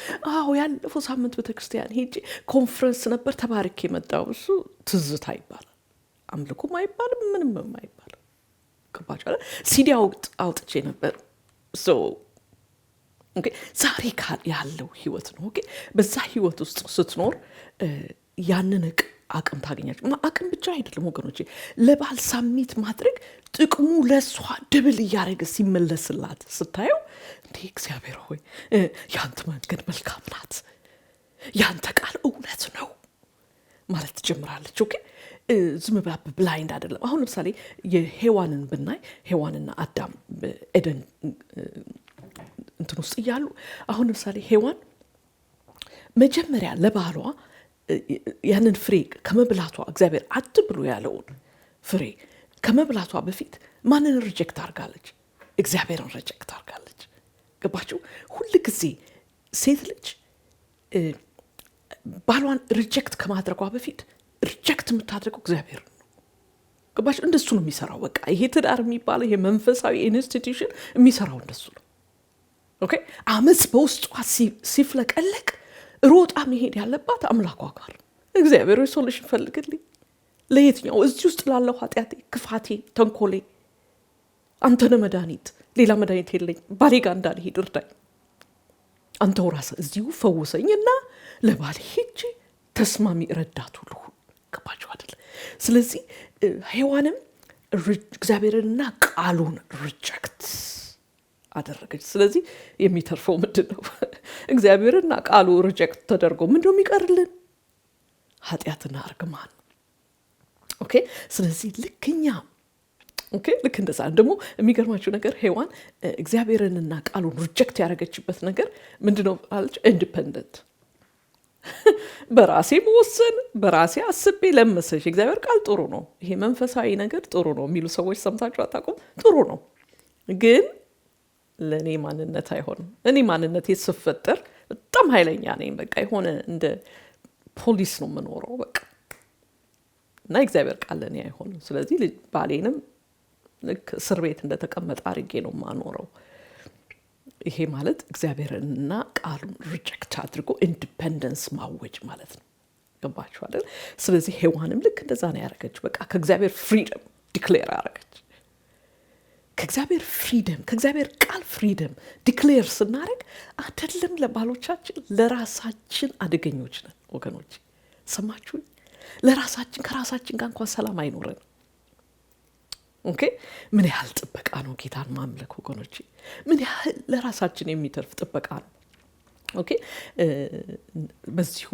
ያለፈው ሳምንት ቤተክርስቲያን ሄጄ ኮንፈረንስ ነበር ተባርኬ የመጣው እሱ ትዝታ ይባላል። አምልኮም አይባልም ምንም አይባልም። ገባችሁ? ሲዲ አውጥቼ ነበር። ዛሬ ያለው ህይወት ነው። በዛ ህይወት ውስጥ ስትኖር ያንን አቅም ታገኛለች። አቅም ብቻ አይደለም ወገኖቼ፣ ለባል ሳሚት ማድረግ ጥቅሙ ለሷ ድብል እያደረገ ሲመለስላት ስታየው እንዴ እግዚአብሔር ሆይ ያንተ መንገድ መልካም ናት፣ ያንተ ቃል እውነት ነው ማለት ትጀምራለች። ዝም ብላ ብላይንድ አይደለም። አሁን ለምሳሌ የሔዋንን ብናይ ሔዋንና አዳም በኤደን እንትን ውስጥ እያሉ አሁን ለምሳሌ ሔዋን መጀመሪያ ለባሏ ያንን ፍሬ ከመብላቷ እግዚአብሔር አትብሉ ያለውን ፍሬ ከመብላቷ በፊት ማንን ሪጀክት አርጋለች? እግዚአብሔርን ሪጀክት አርጋለች። ገባችሁ? ሁሉ ጊዜ ሴት ልጅ ባሏን ሪጀክት ከማድረጓ በፊት ሪጀክት የምታደርገው እግዚአብሔር ነው። ገባችሁ? እንደሱ ነው የሚሰራው። በቃ ይሄ ትዳር የሚባለው ይሄ መንፈሳዊ ኢንስቲትዩሽን የሚሰራው እንደሱ ነው። ኦኬ አመጽ በውስጧ ሲፍለቀለቅ ሮጣ መሄድ ያለባት አምላኳ ጋር። እግዚአብሔር ሆይ ሶሉሽን ፈልግልኝ፣ ለየትኛው እዚህ ውስጥ ላለው ኃጢአቴ፣ ክፋቴ፣ ተንኮሌ አንተነ መድኃኒት፣ ሌላ መድኃኒት የለኝ፣ ባሌ ጋር እንዳልሄድ እርዳኝ፣ አንተው ራስህ እዚሁ ፈውሰኝና ለባሌ ሄጄ ተስማሚ ረዳቱ ልሁን። ገባችሁ አይደል? ስለዚህ ሔዋንም እግዚአብሔርንና ቃሉን ሪጀክት አደረገች። ስለዚህ የሚተርፈው ምንድነው? እግዚአብሔርና ቃሉ ሪጀክት ተደርጎ ምንድነው የሚቀርልን? ኃጢአትና እርግማን። ኦኬ ስለዚህ ልክኛ ልክ እንደዛ ደግሞ የሚገርማችሁ ነገር ሔዋን እግዚአብሔርንና ቃሉን ሪጀክት ያደረገችበት ነገር ምንድነው አለች? ኢንዲፔንደንት በራሴ መወሰን በራሴ አስቤ ለመሰሽ። እግዚአብሔር ቃል ጥሩ ነው፣ ይሄ መንፈሳዊ ነገር ጥሩ ነው የሚሉ ሰዎች ሰምታችሁ አታውቁም? ጥሩ ነው፣ ግን ለኔ ማንነት አይሆንም። እኔ ማንነቴ ስፈጠር በጣም ኃይለኛ ነኝ። በቃ የሆነ እንደ ፖሊስ ነው የምኖረው በቃ። እና እግዚአብሔር ቃል ለኔ አይሆንም። ስለዚህ ባሌንም ልክ እስር ቤት እንደተቀመጠ አድርጌ ነው ማኖረው። ይሄ ማለት እግዚአብሔርንና ቃሉን ሪጀክት አድርጎ ኢንዲፔንደንስ ማወጅ ማለት ነው። ገባችሁ አይደል? ስለዚህ ሔዋንም ልክ እንደዛ ነው ያደረገችው። በቃ ከእግዚአብሔር ፍሪደም ዲክሌር አደረገች። ከእግዚአብሔር ፍሪደም ከእግዚአብሔር ቃል ፍሪደም ዲክሌር ስናደርግ አይደለም ለባሎቻችን ለራሳችን አደገኞች ነን ወገኖች። ሰማችሁ? ለራሳችን ከራሳችን ጋር እንኳን ሰላም አይኖረን። ኦኬ ምን ያህል ጥበቃ ነው ጌታን ማምለክ ወገኖች? ምን ያህል ለራሳችን የሚተርፍ ጥበቃ ነው። ኦኬ በዚሁ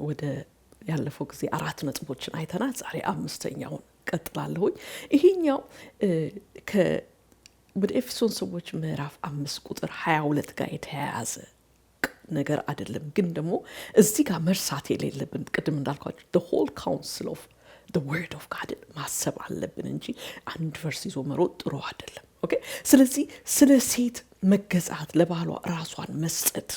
ወደ ያለፈው ጊዜ 4 ነጥቦችን አይተናል። ዛሬ 5ኛውን ቀጥላለሁ። ይሄኛው ወደ ኤፌሶን ሰዎች ምዕራፍ 5 ቁጥር 22 ጋር የተያያዘ ነገር አይደለም፣ ግን ደግሞ እዚህ ጋር መርሳት የሌለብን ቅድም እንዳልኳችሁ the whole counsel of the word of God ማሰብ አለብን እንጂ አንድ ቨርስ ይዞ መሮጥ ጥሩ አይደለም። ኦኬ ስለዚህ ስለ ሴት መገዛት ለባሏ ራሷን መስጠት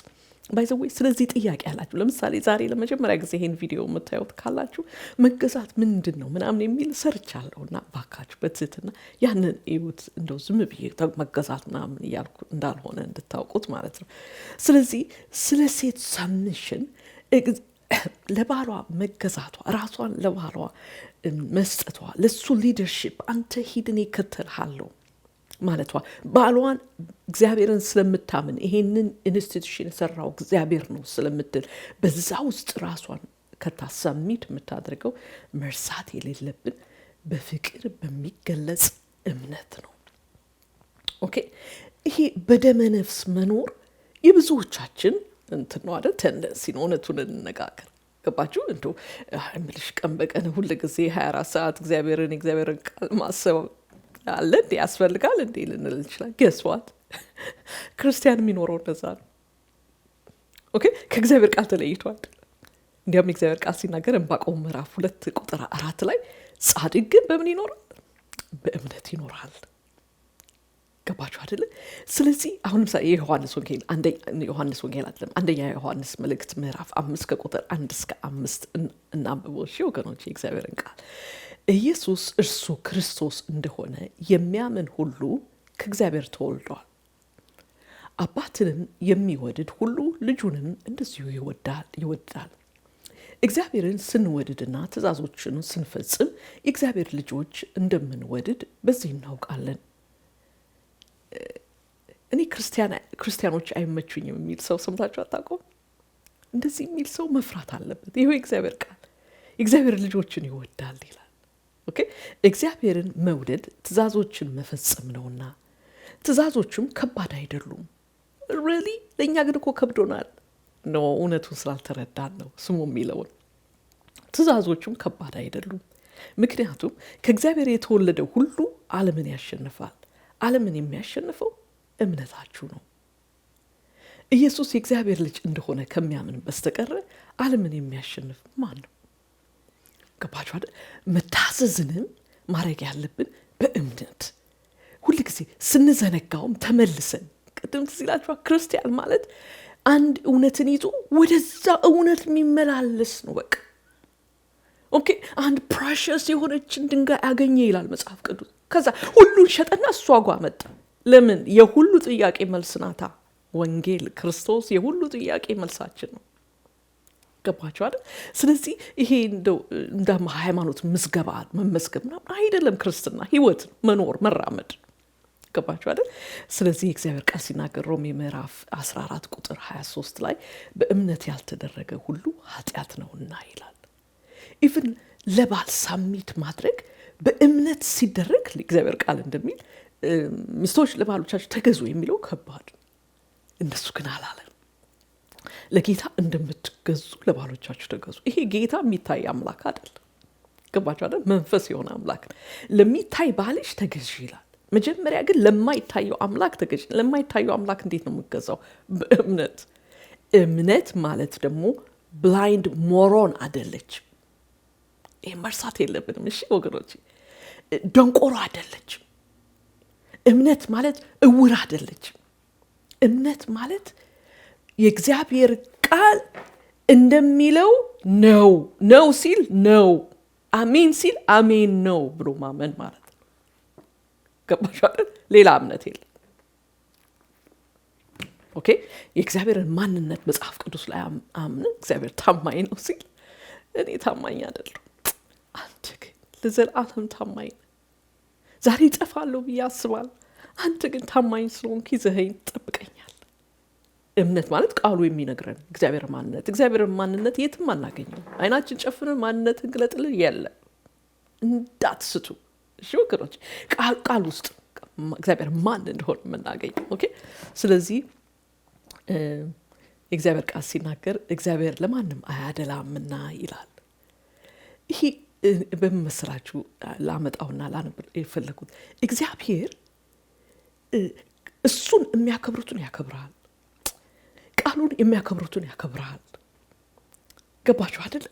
ባይ ዘ ወይ ስለዚህ ጥያቄ አላችሁ። ለምሳሌ ዛሬ ለመጀመሪያ ጊዜ ይሄን ቪዲዮ የምታዩት ካላችሁ መገዛት ምንድነው ምናምን የሚል ሰርቻለሁና ባካችሁ በትህትና ያንን እዩት። እንደው ዝም ብዬ መገዛት ምናምን እያልኩ እንዳልሆነ እንድታውቁት ማለት ነው። ስለዚህ ስለ ሴት ሰብሚሽን ለባሏ መገዛቷ ራሷን ለባሏ መስጠቷ ለሱ ሊደርሺፕ አንተ ሂድኔ ከተልሃለሁ ማለቷ ባሏን እግዚአብሔርን ስለምታምን ይሄንን ኢንስቲትዩሽን የሰራው እግዚአብሔር ነው ስለምትል በዛ ውስጥ ራሷን ከታሰሚት የምታደርገው መርሳት የሌለብን በፍቅር በሚገለጽ እምነት ነው። ኦኬ ይሄ በደመ ነፍስ መኖር የብዙዎቻችን እንትን ነው አይደል? ቴንደንሲ ነው። እውነቱን እንነጋገር። ገባችሁ? እንደው እምልሽ ቀን በቀን ሁሉ ጊዜ 24 ሰዓት እግዚአብሔርን ቃል ማሰብ አለ እንዴ? ያስፈልጋል እንዴ ልንል እንችላለን። ገስዋት ክርስቲያን የሚኖረው እንደዛ ነው። ኦኬ ከእግዚአብሔር ቃል ተለይቷል። እንዲያውም እግዚአብሔር ቃል ሲናገር ዕንባቆም ምዕራፍ 2 ቁጥር 4 ላይ ጻድቅ ግን በምን ይኖራል? በእምነት ይኖራል። ገባችሁ አይደል? ስለዚህ አሁን ምሳሌ የዮሐንስ ወንጌል አንደኛ ዮሐንስ መልእክት ምዕራፍ 5 ከቁጥር 1 እስከ 5 እናንብበው እሺ ወገኖች። የእግዚአብሔርን ቃል ኢየሱስ እርሱ ክርስቶስ እንደሆነ የሚያምን ሁሉ ከእግዚአብሔር ተወልዷል። አባትንም የሚወድድ ሁሉ ልጁንም እንደዚሁ ይወዳል። እግዚአብሔርን ስንወድድና ትእዛዞቹን ስንፈጽም የእግዚአብሔር ልጆች እንደምንወድድ በዚህ እናውቃለን። እኔ ክርስቲያኖች አይመቹኝም የሚል ሰው ሰምታችሁ አታውቁም? እንደዚህ የሚል ሰው መፍራት አለበት። ይሄ እግዚአብሔር ቃል የእግዚአብሔር ልጆችን ይወዳል ይላል። ኦኬ እግዚአብሔርን መውደድ ትእዛዞችን መፈጸም ነውና ትእዛዞቹም ከባድ አይደሉም። ሪሊ ለኛ ግን እኮ ከብዶናል ነው እውነቱን ስላልተረዳን ነው ስሙ የሚለውን። ትእዛዞቹም ከባድ አይደሉም ምክንያቱም ከእግዚአብሔር የተወለደ ሁሉ ዓለምን ያሸንፋል። ዓለምን የሚያሸንፈው እምነታችሁ ነው። ኢየሱስ የእግዚአብሔር ልጅ እንደሆነ ከሚያምን በስተቀር ዓለምን የሚያሸንፍ ማን ነው? ገባችሁ አይደል? መታዘዝንም ማድረግ ያለብን በእምነት ሁሉ ጊዜ ስንዘነጋውም ተመልሰን ቅድም ትዝላችሁ ክርስቲያን ማለት አንድ እውነትን ይዞ ወደዛ እውነት የሚመላለስ ነው። በቃ ኦኬ አንድ ፕሬሺየስ የሆነችን ድንጋይ አገኘ ይላል መጽሐፍ ቅዱስ። ከዛ ሁሉን ሸጠና እሷ ጋር መጣ። ለምን? የሁሉ ጥያቄ መልስ ናታ። ወንጌል ክርስቶስ የሁሉ ጥያቄ መልሳችን ነው። ገባችሁ አይደል? ስለዚህ ይሄ እንደ ሃይማኖት ምዝገባ መመስገብ አይደለም። ክርስትና ህይወት መኖር መራመድ። ገባችሁ አይደል? ስለዚህ እግዚአብሔር ቃል ሲናገር ሮሜ ምዕራፍ 14 ቁጥር 23 ላይ በእምነት ያልተደረገ ሁሉ ኃጢአት ነውና ይላል። ኢቭን ለባል ሳሚት ማድረግ በእምነት ሲደረግ እግዚአብሔር ቃል እንደሚል ሚስቶች ለባሎቻቸው ተገዙ የሚለው ከባድ፣ እንደሱ ግን አላለም። ለጌታ እንደምትገዙ ለባሎቻችሁ ተገዙ። ይሄ ጌታ የሚታይ አምላክ አይደለም። ገባችሁ አይደል? መንፈስ የሆነ አምላክ ለሚታይ ባልሽ ተገዥ ይላል። መጀመሪያ ግን ለማይታየው አምላክ ተገዥ። ለማይታየው አምላክ እንዴት ነው የምትገዛው? በእምነት። እምነት ማለት ደግሞ ብላይንድ ሞሮን አይደለች። ይሄ መርሳት የለብንም እሺ ወገኖች። ደንቆሮ አይደለች። እምነት ማለት እውር አይደለች። እምነት ማለት የእግዚአብሔር ቃል እንደሚለው ነው። ነው ሲል ነው፣ አሜን ሲል አሜን ነው ብሎ ማመን ማለት ነው። ገባሽ አይደል? ሌላ እምነት የለም። ኦኬ። የእግዚአብሔርን ማንነት መጽሐፍ ቅዱስ ላይ አምነን እግዚአብሔር ታማኝ ነው ሲል እኔ ታማኝ አይደለሁ፣ አንተ ግን ለዘላለም ታማኝ ነህ። ዛሬ እጠፋለሁ ብዬ አስባለሁ፣ አንተ ግን ታማኝ ስለሆንክ ይዘኸኝ ትጠብቀኛለህ። እምነት ማለት ቃሉ የሚነግረን እግዚአብሔር ማንነት። እግዚአብሔር ማንነት የትም አናገኘው። አይናችን ጨፍነን ማንነትን ግለጥልን የለም፣ እንዳትስቱ እሺ ወገኖች። ቃል ውስጥ እግዚአብሔር ማን እንደሆነ የምናገኘው። ኦኬ። ስለዚህ እግዚአብሔር ቃል ሲናገር እግዚአብሔር ለማንም አያደላምና ይላል። ይሄ በመሰላችሁ ላመጣውና ላነብር የፈለኩት እግዚአብሔር እሱን የሚያከብሩትን ያከብራል፣ ቃሉን የሚያከብሩትን ያከብራል። ገባችሁ አይደል?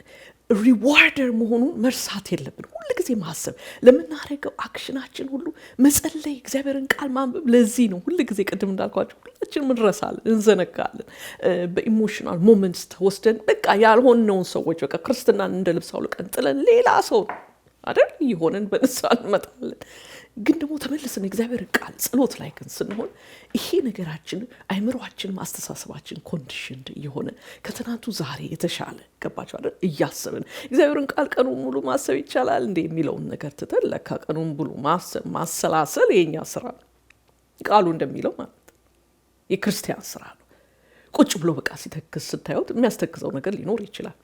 ሪዋርደር መሆኑን መርሳት የለብን። ሁሉ ጊዜ ማሰብ፣ ለምናደርገው አክሽናችን ሁሉ መጸለይ፣ እግዚአብሔርን ቃል ማንበብ። ለዚህ ነው ሁሉ ጊዜ ቅድም እንዳልኳችሁ ሁላችንም እንረሳለን፣ እንዘነጋለን። በኢሞሽናል ሞመንትስ ተወስደን በቃ ያልሆነውን ሰዎች በቃ ክርስትናን እንደ ልብስ አውልቀን ጥለን ሌላ ሰው አይደል ይሆነን በንስሐ እንመጣለን። ግን ደግሞ ተመልሰን እግዚአብሔር ቃል ጸሎት ላይ ግን ስንሆን ይሄ ነገራችን አይምሮአችን ማስተሳሰባችን ኮንዲሽን የሆነ ከትናንቱ ዛሬ የተሻለ ገባችሁ አይደል እያሰብን እግዚአብሔርን ቃል ቀኑን ሙሉ ማሰብ ይቻላል እንዴ የሚለውን ነገር ትተን ለካ ቀኑን ሙሉ ማሰብ ማሰላሰል የኛ ስራ ነው። ቃሉ እንደሚለው ማለት የክርስቲያን ስራ ነው። ቁጭ ብሎ በቃ ሲተክዝ ስታዩት የሚያስተክዘው ነገር ሊኖር ይችላል።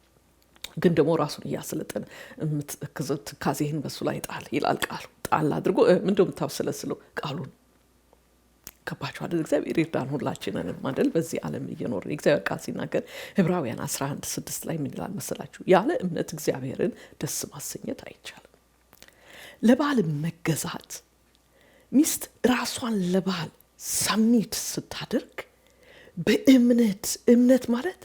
ግን ደግሞ ራሱን እያሰለጠነ ትካዜህን በሱ ላይ ጣል ይላል ቃሉ። ጣል አድርጎ ምንድነው የምታብሰለስለው? ቃሉን። ገባችሁ አይደል? እግዚአብሔር ይርዳን ሁላችንን አይደል? በዚህ ዓለም እየኖርን እግዚአብሔር ቃል ሲናገር ዕብራውያን 11:6 ላይ ምን ይላል መሰላችሁ? ያለ እምነት እግዚአብሔርን ደስ ማሰኘት አይቻልም። ለባል መገዛት፣ ሚስት ራሷን ለባል ሰሚት ስታደርግ በእምነት ማለት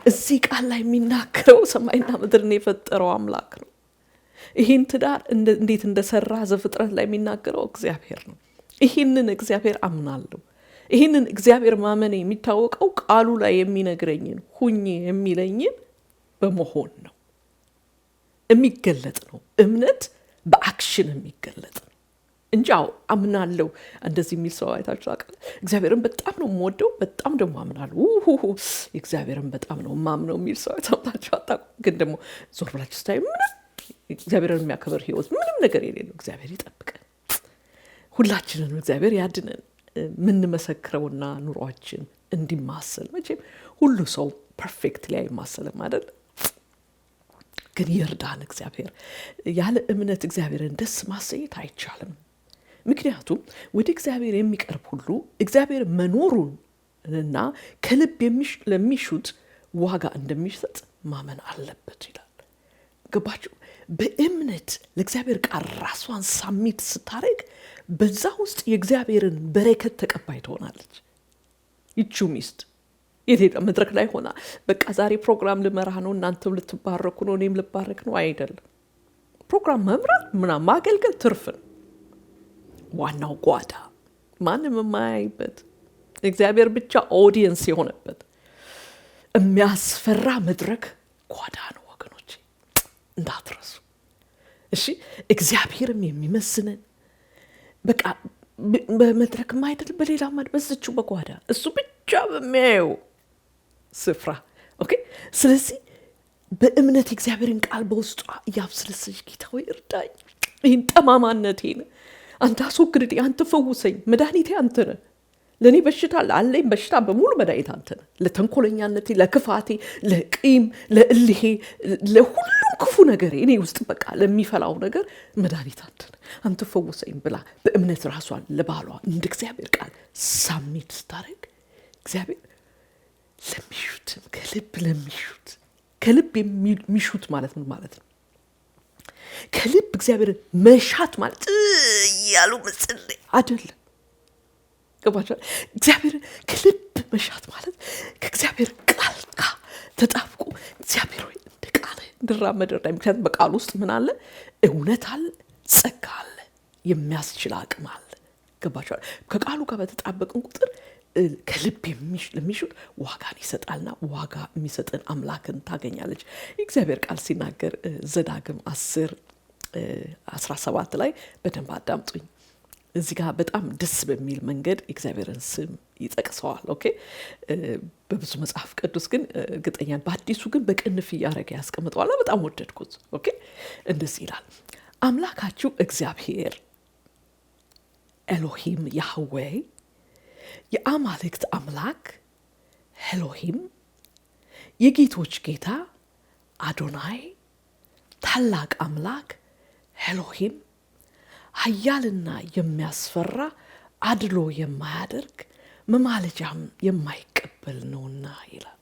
እዚህ ቃል ላይ የሚናገረው ሰማይና ምድርን የፈጠረው አምላክ ነው። ይህን ትዳር እንዴት እንደሰራ ዘፍጥረት ላይ የሚናገረው እግዚአብሔር ነው። ይህንን እግዚአብሔር አምናለሁ። ይህንን እግዚአብሔር ማመን የሚታወቀው ቃሉ ላይ የሚነግረኝን ሁኚ የሚለኝን በመሆን ነው፣ የሚገለጥ ነው። እምነት በአክሽን የሚገለጥ ነው እንጂ አምናለሁ እንደዚህ የሚል ሰው አይታችሁ አቀለ እግዚአብሔርን በጣም ነው የምወደው በጣም ደግሞ አምናለሁ እግዚአብሔርን በጣም ነው ማምነው የሚል ሰው አይታችሁ አጣቁ። ግን ደግሞ ዞር ብላችሁ ስታይ ምንም እግዚአብሔርን የሚያከብር ህይወት ምንም ነገር የሌለው እግዚአብሔር ይጠብቀን። ሁላችንን እግዚአብሔር ያድነን። ምን መሰክረውና ኑሯችን እንዲማሰል መቼም ሁሉ ሰው ፐርፌክት ላይ አይማሰልም አይደል? ግን ይርዳን እግዚአብሔር። ያለ እምነት እግዚአብሔርን ደስ ማሰኘት አይቻልም። ምክንያቱም ወደ እግዚአብሔር የሚቀርብ ሁሉ እግዚአብሔር መኖሩንና ከልብ ለሚሹት ዋጋ እንደሚሰጥ ማመን አለበት ይላል። ገባችሁ? በእምነት ለእግዚአብሔር ቃል ራሷን ሳሚት ስታረግ በዛ ውስጥ የእግዚአብሔርን በረከት ተቀባይ ትሆናለች። ይቺው ሚስት የቴዳ መድረክ ላይ ሆና በቃ ዛሬ ፕሮግራም ልመራ ነው እናንተም ልትባረኩ ነው እኔም ልባረክ ነው አይደለም። ፕሮግራም መምራት ምናምን ማገልገል ትርፍ ነው። ዋናው ጓዳ ማንም የማያይበት እግዚአብሔር ብቻ ኦዲየንስ የሆነበት የሚያስፈራ መድረክ ጓዳ ነው ወገኖች፣ እንዳትረሱ እሺ። እግዚአብሔርም የሚመስነን በቃ በመድረክም አይደል በሌላ ማለት በዝቹ በጓዳ እሱ ብቻ በሚያየው ስፍራ ኦኬ። ስለዚህ በእምነት እግዚአብሔርን ቃል በውስጧ ያብስለሰች ጌታ ሆይ እርዳኝ፣ ይህን ጠማማነቴን አንተ አስወግድልኝ፣ አንተ ፈውሰኝ፣ መድኃኒቴ አንተ ነህ። ለኔ በሽታ ላለኝ በሽታ በሙሉ መድኃኒት አንተ ነህ። ለተንኮለኛነቴ፣ ለክፋቴ፣ ለቂም፣ ለእልሄ፣ ለሁሉም ክፉ ነገር እኔ ውስጥ በቃ ለሚፈላው ነገር መድኃኒት አንተ ነህ። አንተ ፈውሰኝ ብላ በእምነት ራሷን ለባሏ እንደ እግዚአብሔር ቃል ሳሚት ስታደርግ እግዚአብሔር ለሚሹትም ከልብ የሚሹት ማለት ምን ማለት ነው? ከልብ እግዚአብሔር መሻት ማለት ያሉ መጸለይ አይደለም። ገባችኋል? እግዚአብሔር ከልብ መሻት ማለት ከእግዚአብሔር ቃል ጋር ተጣብቆ እግዚአብሔር ወይ እንደ ቃል እንድራመድ እርዳኝ። ምክንያቱም በቃል ውስጥ ምን አለ? እውነት አለ፣ ጸጋ አለ፣ የሚያስችል አቅም አለ። ገባችኋል? ከቃሉ ጋር በተጣበቅን ቁጥር ከልብ ለሚሹት ዋጋን ይሰጣልና ዋጋ የሚሰጥን አምላክን ታገኛለች። የእግዚአብሔር ቃል ሲናገር ዘዳግም 10:17 ላይ በደንብ አዳምጡኝ። እዚህ ጋር በጣም ደስ በሚል መንገድ እግዚአብሔርን ስም ይጠቅሰዋል። ኦኬ በብዙ መጽሐፍ ቅዱስ ግን እርግጠኛ በአዲሱ ግን በቅንፍ እያደረገ ያስቀምጠዋል። በጣም ወደድኩት። ኦኬ እንደዚህ ይላል፣ አምላካችሁ እግዚአብሔር ኤሎሂም ያህዌ፣ የአማልክት አምላክ ኤሎሂም፣ የጌቶች ጌታ አዶናይ፣ ታላቅ አምላክ ኤሎሂም፣ ኃያልና የሚያስፈራ አድሎ የማያደርግ መማለጃም የማይቀበል ነውና ይላል።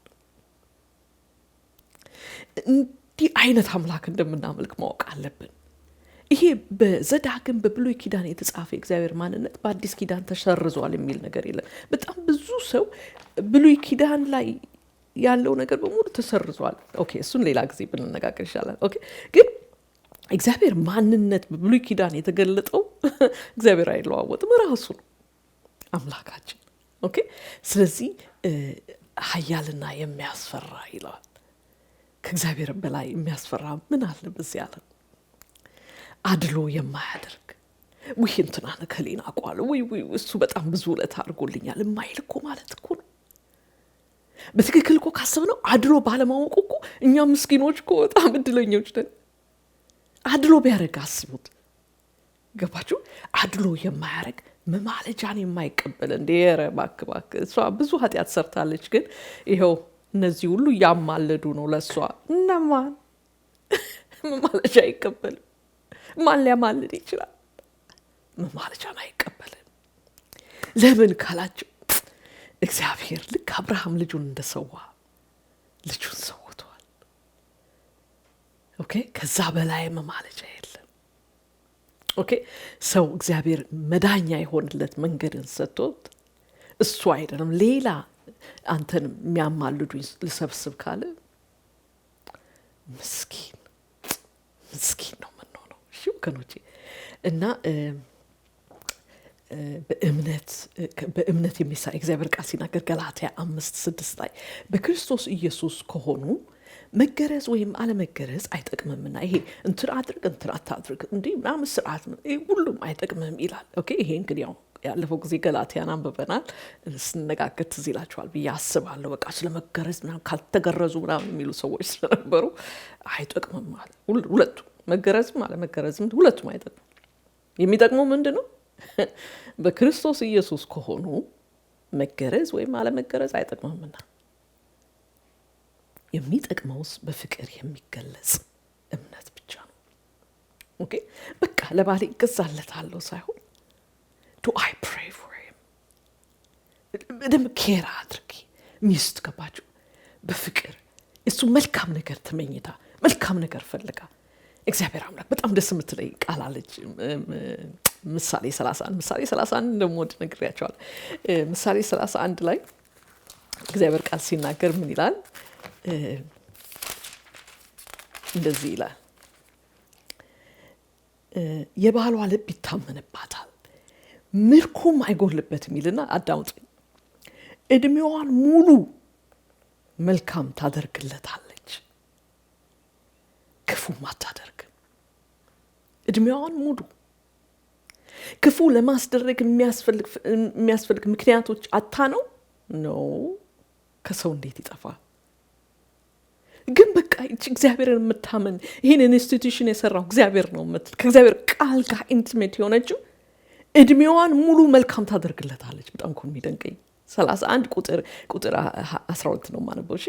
እንዲህ አይነት አምላክ እንደምናመልክ ማወቅ አለብን። ይሄ በዘዳግም በብሉይ ኪዳን የተጻፈ እግዚአብሔር ማንነት በአዲስ ኪዳን ተሰርዟል የሚል ነገር የለም። በጣም ብዙ ሰው ብሉይ ኪዳን ላይ ያለው ነገር በሙሉ ተሰርዟል። ኦኬ እሱን ሌላ ጊዜ ብንነጋገር ይሻላል። ኦኬ ግን እግዚአብሔር ማንነት በብሉይ ኪዳን የተገለጠው እግዚአብሔር አይለዋወጥም፣ ራሱ ነው አምላካችን። ኦኬ ስለዚህ ኃያልና የሚያስፈራ ይለዋል። ከእግዚአብሔር በላይ የሚያስፈራ ምን አለ በዚህ ዓለም? አድሎ የማያደርግ ወይ እንትና ከሌና አቋል ወይ እሱ በጣም ብዙ ውለታ አድርጎልኛል የማይል እኮ ማለት እኮ ነው። በትክክል እኮ ካሰብነው አድሎ ባለማወቁ እኮ እኛ ምስኪኖች እኮ በጣም እድለኞች ነን። አድሎ ቢያደርግ አስቡት። ገባችሁ? አድሎ የማያደርግ መማለጃን የማይቀበል እንደ ኧረ እባክህ እሷ ብዙ ኃጢአት ሰርታለች፣ ግን ይኸው እነዚህ ሁሉ ያማለዱ ነው ለእሷ። እነማን መማለጃ አይቀበልም? ማን ሊያማልድ ይችላል? መማለጃን አይቀበልም። ለምን ካላችሁ እግዚአብሔር ልክ አብርሃም ልጁን እንደሰዋ ልጁን ሰውቷል። ኦኬ ከዛ በላይ መማለጃ የለም። ኦኬ ሰው እግዚአብሔር መዳኛ የሆነለት መንገድን ሰጥቶት እሱ አይደለም ሌላ አንተን የሚያማልዱኝ ልሰብስብ ካለ ምስኪን ነው የምንሆነው። እሺ ወገኖቼ እና በእምነት የሚሳ እግዚአብሔር ቃል ሲናገር ገላትያ 5:6 ላይ በክርስቶስ ኢየሱስ ከሆኑ መገረዝ ወይም አለመገረዝ አይጠቅምምና፣ ይሄ እንትን አድርግ እንትን አታድርግ እንዲህ ምናምን ስርዓት ሁሉም አይጠቅምም ይላል። ኦኬ ይሄ እንግዲህ ያው ያለፈው ጊዜ ገላትያን አንብበናል፣ ስንነጋገር ትዝ ይላችኋል ብዬ አስባለሁ። በቃ ስለመገረዝ ምናምን ካልተገረዙ ምናምን የሚሉ ሰዎች ስለነበሩ አይጠቅምም ማለት ሁለቱም መገረዝም አለመገረዝም ሁለቱም አይጠቅምም። የሚጠቅመው ምንድን ነው? በክርስቶስ ኢየሱስ ከሆኑ መገረዝ ወይም አለመገረዝ አይጠቅምምና፣ የሚጠቅመውስ በፍቅር የሚገለጽ እምነት ብቻ ነው። ኦኬ በቃ ለባሌ እገዛለታለሁ ሳይሆን do I pray for him በደንብ ኬር አድርጊ ሚስት ገባችሁ? በፍቅር እሱ መልካም ነገር ተመኝታ መልካም ነገር ፈልጋ እግዚአብሔር አምላክ በጣም ደስ የምትለኝ ቃል አለች። ምሳሌ 31 እንደምወድ ነግሬያቸዋለሁ። ምሳሌ 31 ላይ እግዚአብሔር ቃል ሲናገር ምን ይላል? እንደዚህ ይላል፣ የባሏ ልብ ይታመንባታል ምርኩም አይጎልበትም ይልና፣ አዳምጡ፣ እድሜዋን ሙሉ መልካም ታደርግለታለች ክፉም አታደርግም። እድሜዋን ሙሉ ክፉ ለማስደረግ የሚያስፈልግ ምክንያቶች አታ ነው ከሰው እንዴት ይጠፋል? ግን በቃ እግዚአብሔርን የምታመን ይህን ኢንስቲትዩሽን የሰራው እግዚአብሔር ነው ከእግዚአብሔር ቃል ጋር ኢንቲሜት የሆነችው እድሜዋን ሙሉ መልካም ታደርግለታለች። በጣም እኮ የሚደንቀኝ 31 ቁጥር 12 ነው ማነበው። እሺ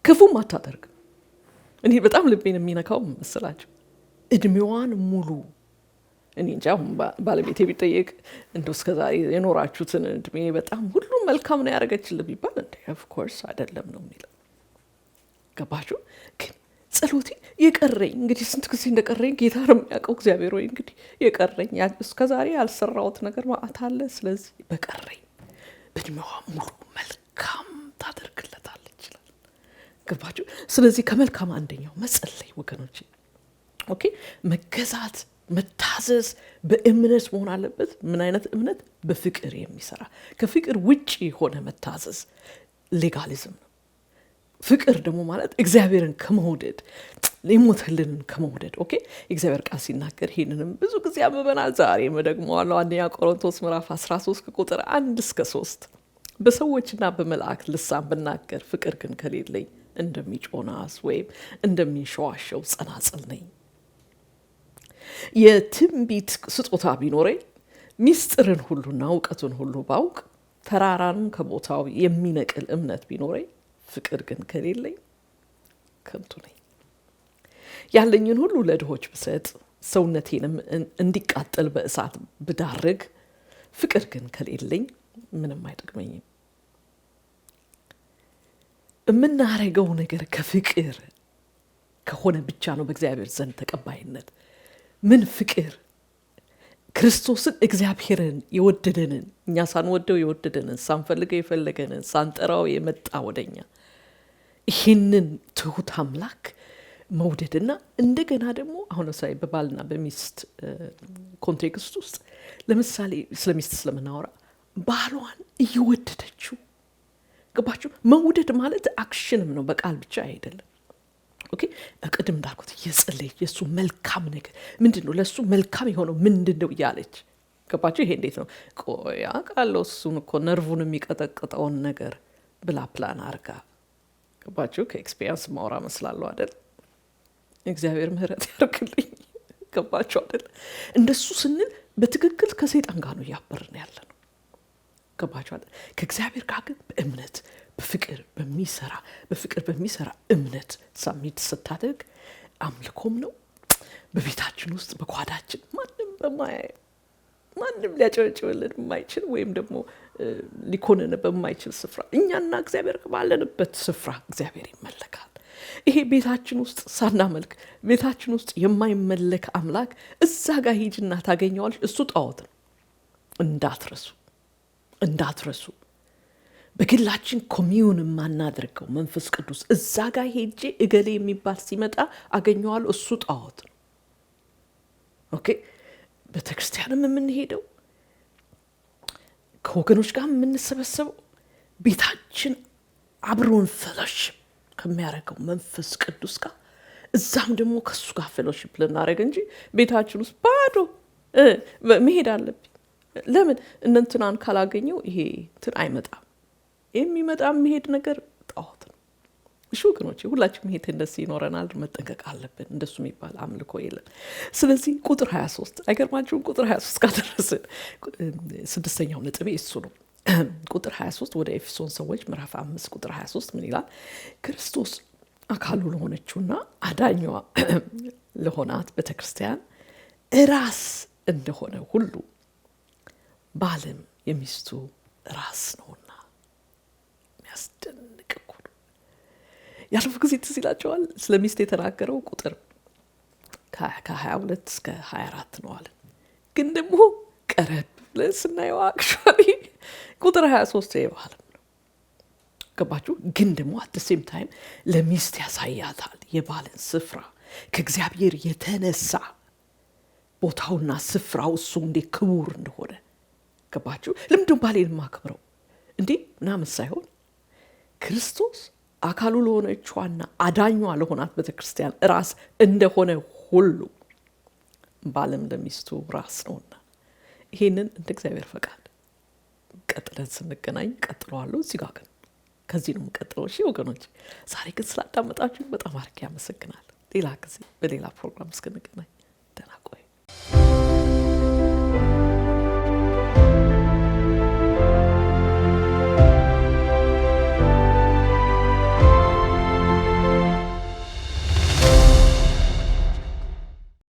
ክፉም አታደርግም። እኔ በጣም ልቤን የሚነካው መስላችሁ እድሜዋን ሙሉ እኔ እንጃ ባለቤቴ ቢጠየቅ እንደው እስከዛሬ የኖራችሁትን እድሜ በጣም ሁሉም መልካም ነው ያደረገችልህ ቢባል እንደ ኦፍ ኮርስ አይደለም ነው የሚለው። ገባችሁ? ግን ጸሎቴ የቀረኝ እንግዲህ ስንት ጊዜ እንደቀረኝ ጌታ ነው የሚያውቀው። እግዚአብሔር ወይ እንግዲህ የቀረኝ እስከዛሬ ያልሰራሁት ነገር ማለት አለ። ስለዚህ በቀረኝ በእድሜዋ ሙሉ መልካም ታደርግለታለች ይላል። ገባችሁ? ስለዚህ ከመልካም አንደኛው መጸለይ ወገኖቼ። ኦኬ መገዛት መታዘዝ በእምነት መሆን አለበት። ምን አይነት እምነት? በፍቅር የሚሰራ። ከፍቅር ውጪ የሆነ መታዘዝ ሌጋሊዝም ነው። ፍቅር ደግሞ ማለት እግዚአብሔርን ከመውደድ ሊሞትልን ከመውደድ። ኦኬ እግዚአብሔር ቃል ሲናገር ይሄንንም ብዙ ጊዜ አመበናል። ዛሬ መደግመዋለሁ። አንደኛ ቆሮንቶስ ምዕራፍ 13 ከቁጥር 1 እስከ 3 በሰዎችና በመላእክት ልሳን ብናገር ፍቅር ግን ከሌለኝ እንደሚጮህ ናስ ወይም እንደሚንሸዋሸው ጸናጽል ነኝ። የትንቢት ስጦታ ቢኖረኝ ሚስጥርን ሁሉና እውቀቱን ሁሉ ባውቅ ተራራንም ከቦታው የሚነቅል እምነት ቢኖረኝ ፍቅር ግን ከሌለኝ ከንቱ ነኝ። ያለኝን ሁሉ ለድሆች ብሰጥ ሰውነቴንም እንዲቃጠል በእሳት ብዳርግ ፍቅር ግን ከሌለኝ ምንም አይጠቅመኝም። የምናረገው ነገር ከፍቅር ከሆነ ብቻ ነው በእግዚአብሔር ዘንድ ተቀባይነት። ምን ፍቅር? ክርስቶስን እግዚአብሔርን የወደደንን እኛ ሳንወደው የወደደንን ሳንፈልገው የፈለገንን ሳንጠራው የመጣ ወደኛ ይህንን ትሁት አምላክ መውደድና እንደገና ደግሞ አሁን ለምሳሌ በባልና በሚስት ኮንቴክስት ውስጥ ለምሳሌ ስለሚስት ስለምናወራ ባሏን እየወደደችው ገባችሁ? መውደድ ማለት አክሽንም ነው፣ በቃል ብቻ አይደለም። ኦኬ ቅድም እንዳልኩት እየጸለየች የእሱ መልካም ነገር ምንድን ነው፣ ለእሱ መልካም የሆነው ምንድን ነው እያለች ገባችሁ? ይሄ እንዴት ነው? ቆያ ቃለው እሱን እኮ ነርቡን የሚቀጠቅጠውን ነገር ብላ ፕላን አርጋ ገባችሁ? ከኤክስፔሪንስ ማውራ መስላለሁ አይደል? እግዚአብሔር ምህረት ያርግልኝ። ገባችሁ አይደል? እንደሱ ስንል በትክክል ከሰይጣን ጋር ነው እያበርን ያለ ነው። ገባችሁ አይደል? ከእግዚአብሔር ጋር ግን በእምነት በፍቅር በሚሰራ እምነት ሳሚት ስታደርግ አምልኮም ነው። በቤታችን ውስጥ በጓዳችን ማንም ሊያጨበጭብልን የማይችል ወይም ደግሞ ሊኮንን በማይችል ስፍራ እኛና እግዚአብሔር ባለንበት ስፍራ እግዚአብሔር ይመለካል። ይሄ ቤታችን ውስጥ ሳናመልክ ቤታችን ውስጥ የማይመለክ አምላክ እዛ ጋር ሂጅና ታገኘዋለሽ። እሱ ጣዖት ነው። እንዳትረሱ በግላችን ኮሚዩን ማናደርገው መንፈስ ቅዱስ እዛ ጋር ሄጄ እገሌ የሚባል ሲመጣ አገኘዋለሁ። እሱ ጣዖት ነው። ኦኬ ቤተክርስቲያንም የምንሄደው ከወገኖች ጋር የምንሰበሰበው ቤታችን አብሮን ፌሎሺፕ ከሚያደርገው መንፈስ ቅዱስ ጋር እዛም ደግሞ ከሱ ጋር ፌሎሺፕ ልናደርግ እንጂ ቤታችን ውስጥ ባዶ መሄድ አለብኝ። ለምን እንንትናን ካላገኘው ይሄ እንትን አይመጣም። የሚመጣ መሄድ ነገር ጣዖት ነው። እሺ ወገኖቼ ሁላችንም ይሄ እንደዚህ ይኖረናል፣ መጠንቀቅ አለብን። እንደሱ የሚባል አምልኮ የለም። ስለዚህ ቁጥር 23 አይገርማችሁም? ቁጥር 23 ጋር ደረስን። ስድስተኛው ነጥቤ እሱ ነው። ቁጥር 23 ወደ ኤፌሶን ሰዎች ምዕራፍ 5 ቁጥር 23 ምን ይላል? ክርስቶስ አካሉ ለሆነችውና አዳኟ ለሆናት ቤተክርስቲያን ራስ እንደሆነ ሁሉ ባልም የሚስቱ ራስ ነውና። የሚያስደንቅ እኮ ነው። ያለፈው ጊዜ ትዝ ይላችኋል ስለ ሚስት የተናገረው ቁጥር ከ22 እስከ 24 ነው አለ። ግን ደግሞ ቀረብ ብለን ስናየው አክቹዋሊ ቁጥር 23 የባልም ነው። ገባችሁ? ግን ደግሞ አት ሴም ታይም ለሚስት ያሳያታል የባልን ስፍራ ከእግዚአብሔር የተነሳ ቦታውና ስፍራው እሱ እንዴት ክቡር እንደሆነ ገባችሁ? ለምንድነው ባሌን ማክብረው እንዴ ምናምን ሳይሆን ክርስቶስ አካሉ ለሆነችዋና አዳኟ ለሆናት ቤተክርስቲያን ራስ እንደሆነ ሁሉ ባልም ለሚስቱ ራስ ነውና። ይሄንን እንደ እግዚአብሔር ፈቃድ ቀጥለን ስንገናኝ ቀጥለዋለሁ። እዚህ ጋር ግን ከዚህ ነው የምቀጥለው። እሺ ወገኖች ዛሬ ግን ስላዳመጣችሁ በጣም አርኪ አመሰግናለሁ። ሌላ ጊዜ በሌላ ፕሮግራም እስክንገናኝ